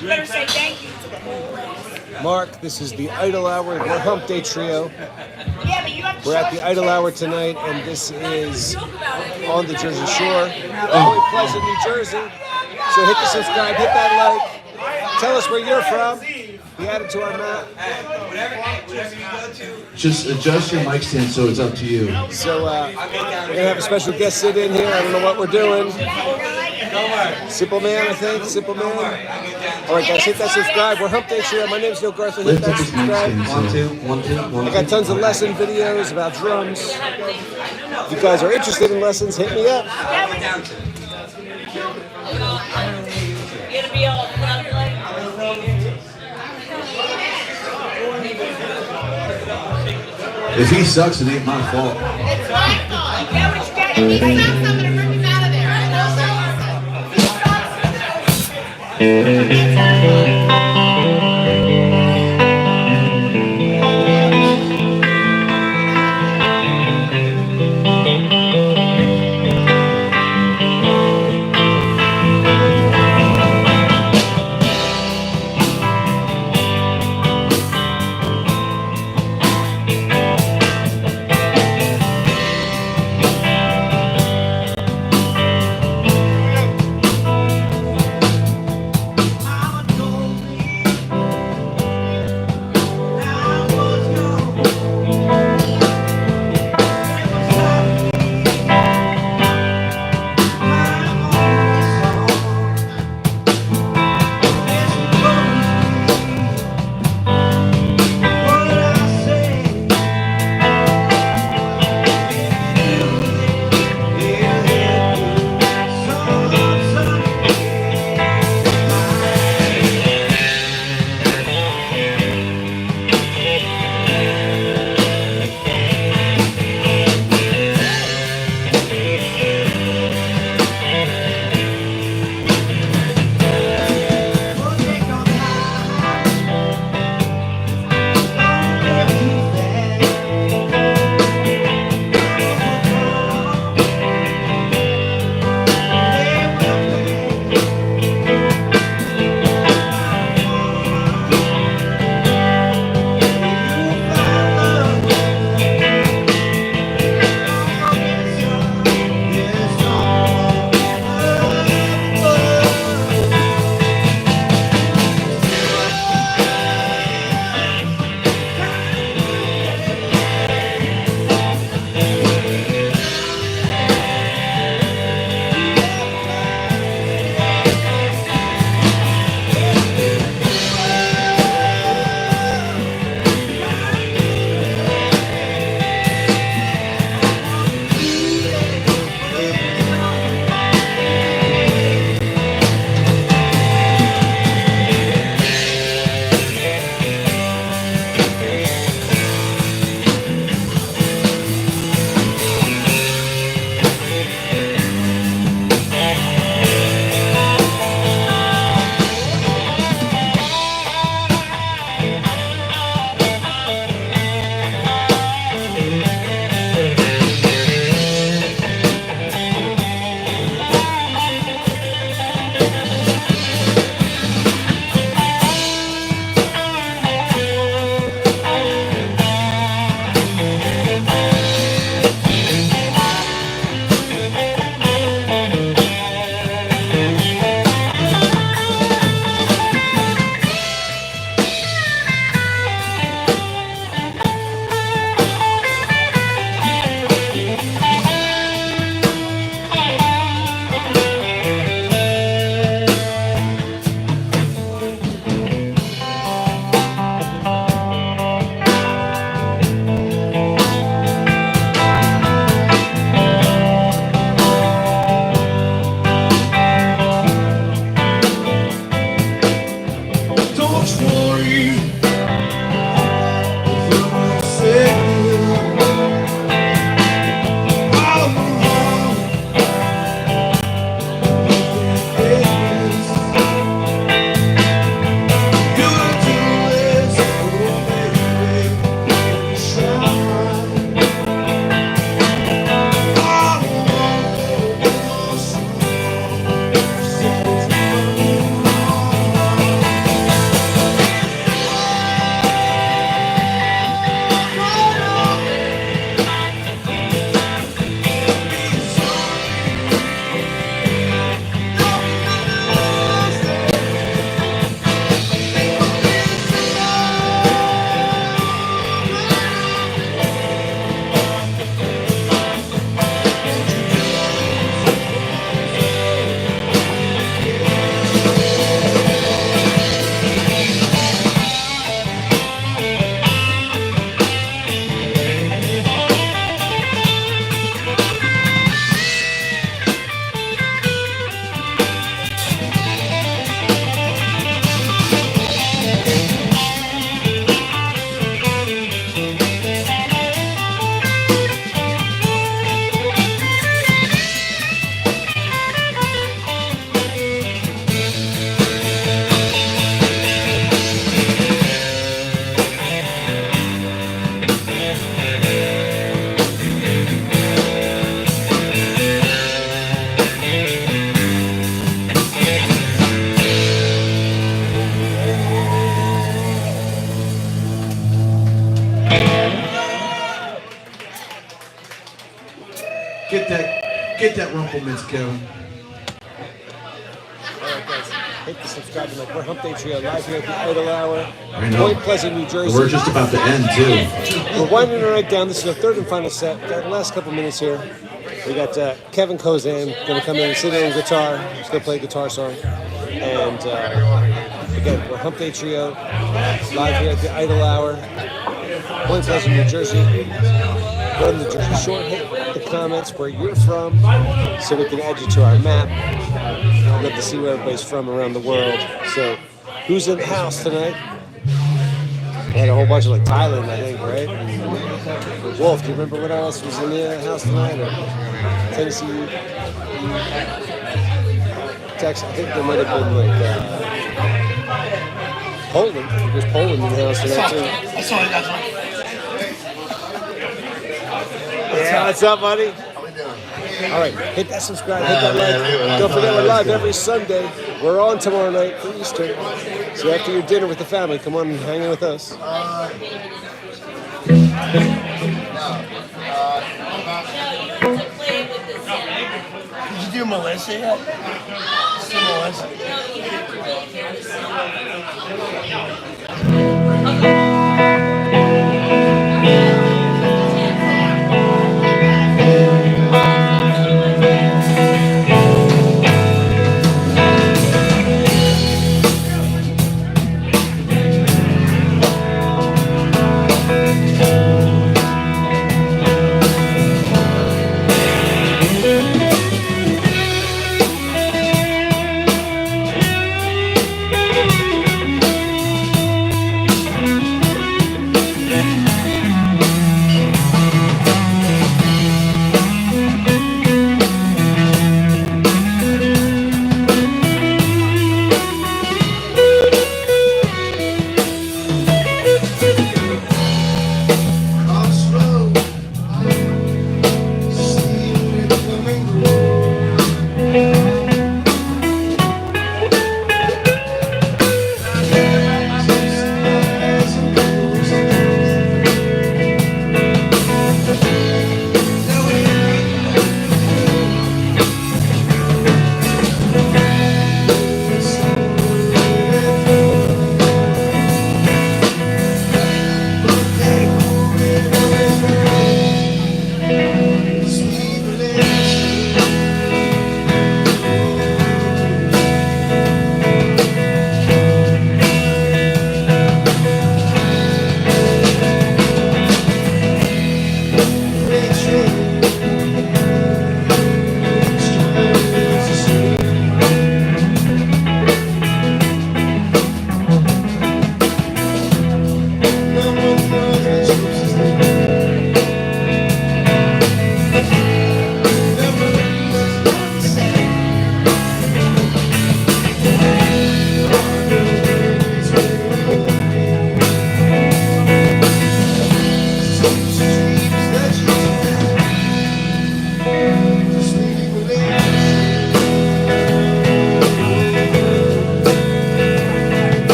You better say thank you to the whole. Mark, this is the Idol Hour. We're Hump Day Trio. Yeah, but you have to We're at show the us Idol your Hour tits. tonight, and this is on the Jersey Shore, Point Pleasant, New Jersey. So hit the subscribe, hit that like. Tell us where you're from. Be added to our map. Just adjust your mic stand so it's up to you. So we're gonna have a special guest sit in here. I don't know what we're doing. Simple Man, I think. Simple Man. All right, guys, hit that subscribe. We're Hump Day Trio. My name's Neil Garthly. Hit Lift that up his mic subscribe. stand. 1, 2, 1, 2, 1, I got tons of lesson videos about drums. If you guys are interested in lessons, hit me up. You're gonna be all lovely. If he sucks, it ain't my fault. It's my fault. You get what you get. If he sucks, I'm gonna rip him out of there. I know so. He sucks. Mama told me compliments, Kevin. Alright guys, hit the subscribe button. We're Hump Day Trio live here at the Idle Hour, I know. Point Pleasant, New Jersey. We're just about to end too. We're winding it right down. This is the third and final set. Got the last couple minutes here. We got Kevin Kozan going to come in and sit in on guitar. He's going to play a guitar song. And again, we're Hump Day Trio live here at the Idle Hour, Point Pleasant, New Jersey. Go to the Jersey Shore, hit the comments where you're from so we can add you to our map. I'd love to see where everybody's from around the world. So, who's in the house tonight? We had a whole bunch of like Thailand, I think, right? Wolf, do you remember what else was in the house tonight? Or Tennessee, Texas. I think there might have been like Poland. There's Poland in the house tonight too. I saw you guys. Yeah, what's up, buddy? How we doing? All right, hit that subscribe, hit that like. Don't forget we're live every Sunday. We're on tomorrow night for Easter. So after your dinner with the family, come on and hang in with us. Did you do Melissa yet? See Melissa?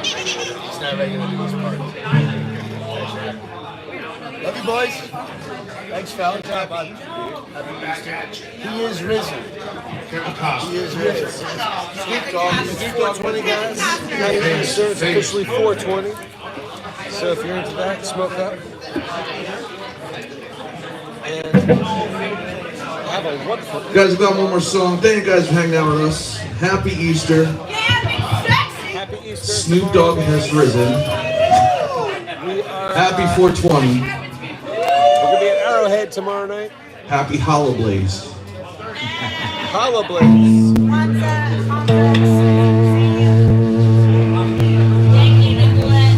He's not regular to these parties. Love you, boys. Thanks, fella. Job, bud. Happy Easter. He is risen. He is risen. Snoop Dogg, it's 420, guys. Now you're in, sir. It's officially 420. So if you're into that, smoke up. And have a wonderful Guys, we got one more song. Thank you guys for hanging out with us. Happy Easter. Happy Easter. Snoop Dogg has risen. We are, Happy 420. we're going to be at Arrowhead tomorrow night. Happy Hollowblaze. Holla Blaze. Thank you, Nicolette.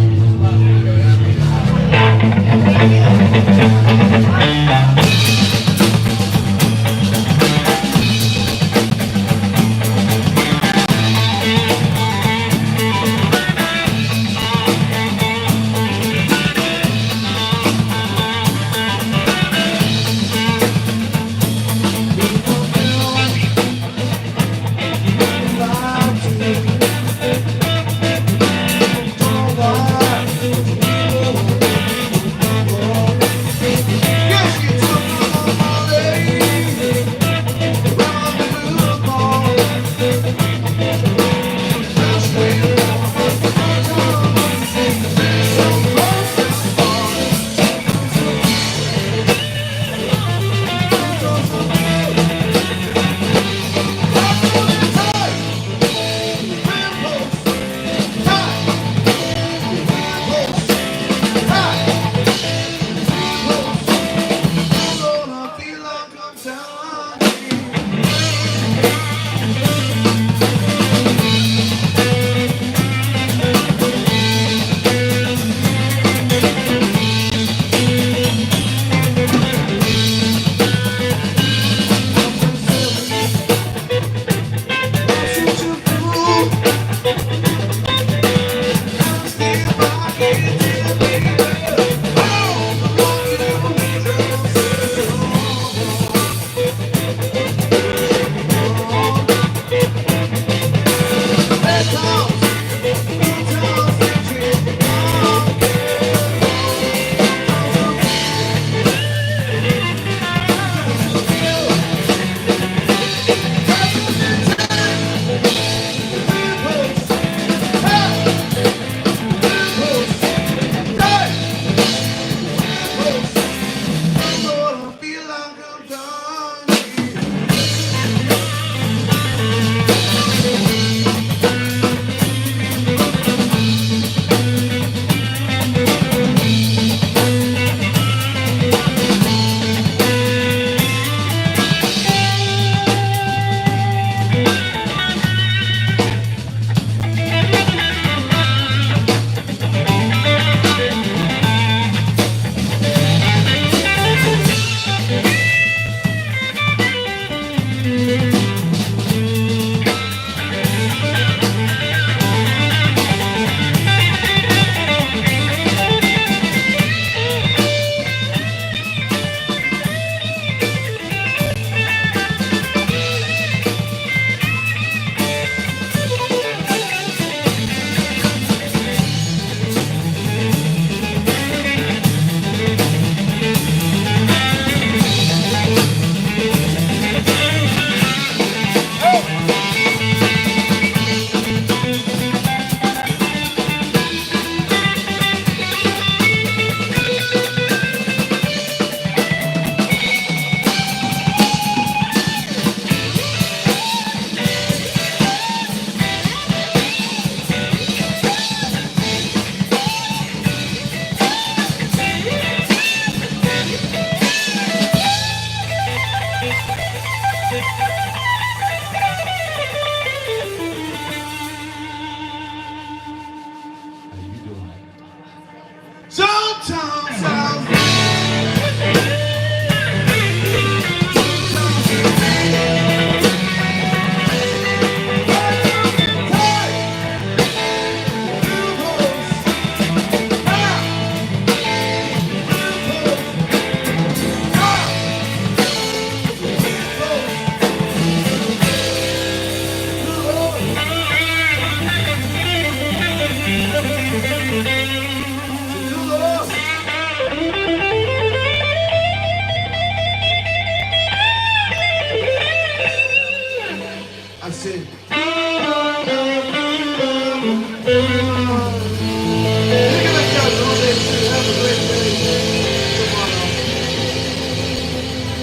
I said,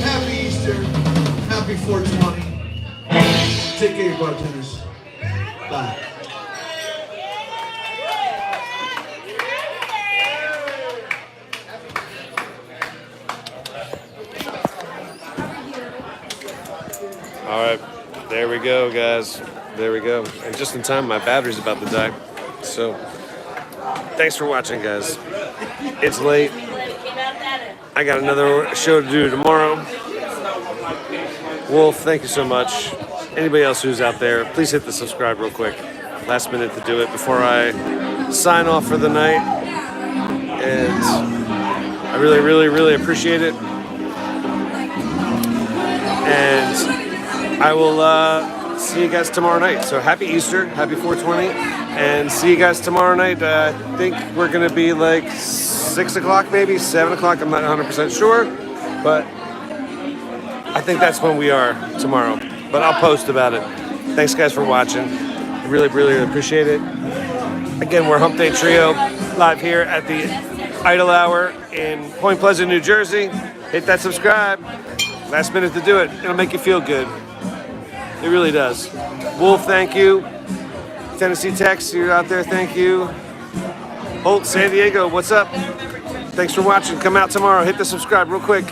happy Easter, happy 420. Take care, bartenders. Bye. All right, there we go, guys. There we go. And just in time, my battery's about to die. So, thanks for watching, guys. It's late. I got another show to do tomorrow. Wolf, thank you so much. Anybody else who's out there, please hit the subscribe real quick. Last minute to do it before I sign off for the night. And I really, really, really appreciate it. And I will see you guys tomorrow night. So happy Easter, happy 420, and see you guys tomorrow night. I think we're gonna be like 6 o'clock, maybe 7 o'clock. I'm not 100% sure, but I think that's when we are tomorrow. But I'll post about it. Thanks, guys, for watching. I really, really appreciate it. Again, we're Hump Day Trio live here at the Idle Hour in Point Pleasant, New Jersey. Hit that subscribe. Last minute to do it. It'll make you feel good. It really does. Wolf, thank you. Tennessee Tex, you're out there, thank you. Holt, San Diego, what's up? Thanks for watching. Come out tomorrow. Hit the subscribe real quick.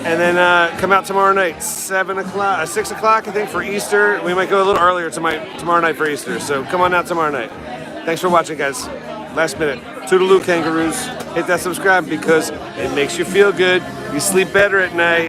And then come out tomorrow night, 7 o'clock, 6 o'clock, I think, for Easter. We might go a little earlier tomorrow night for Easter. So come on out tomorrow night. Thanks for watching, guys. Last minute. Toodaloo, kangaroos. Hit that subscribe because it makes you feel good. You sleep better at night.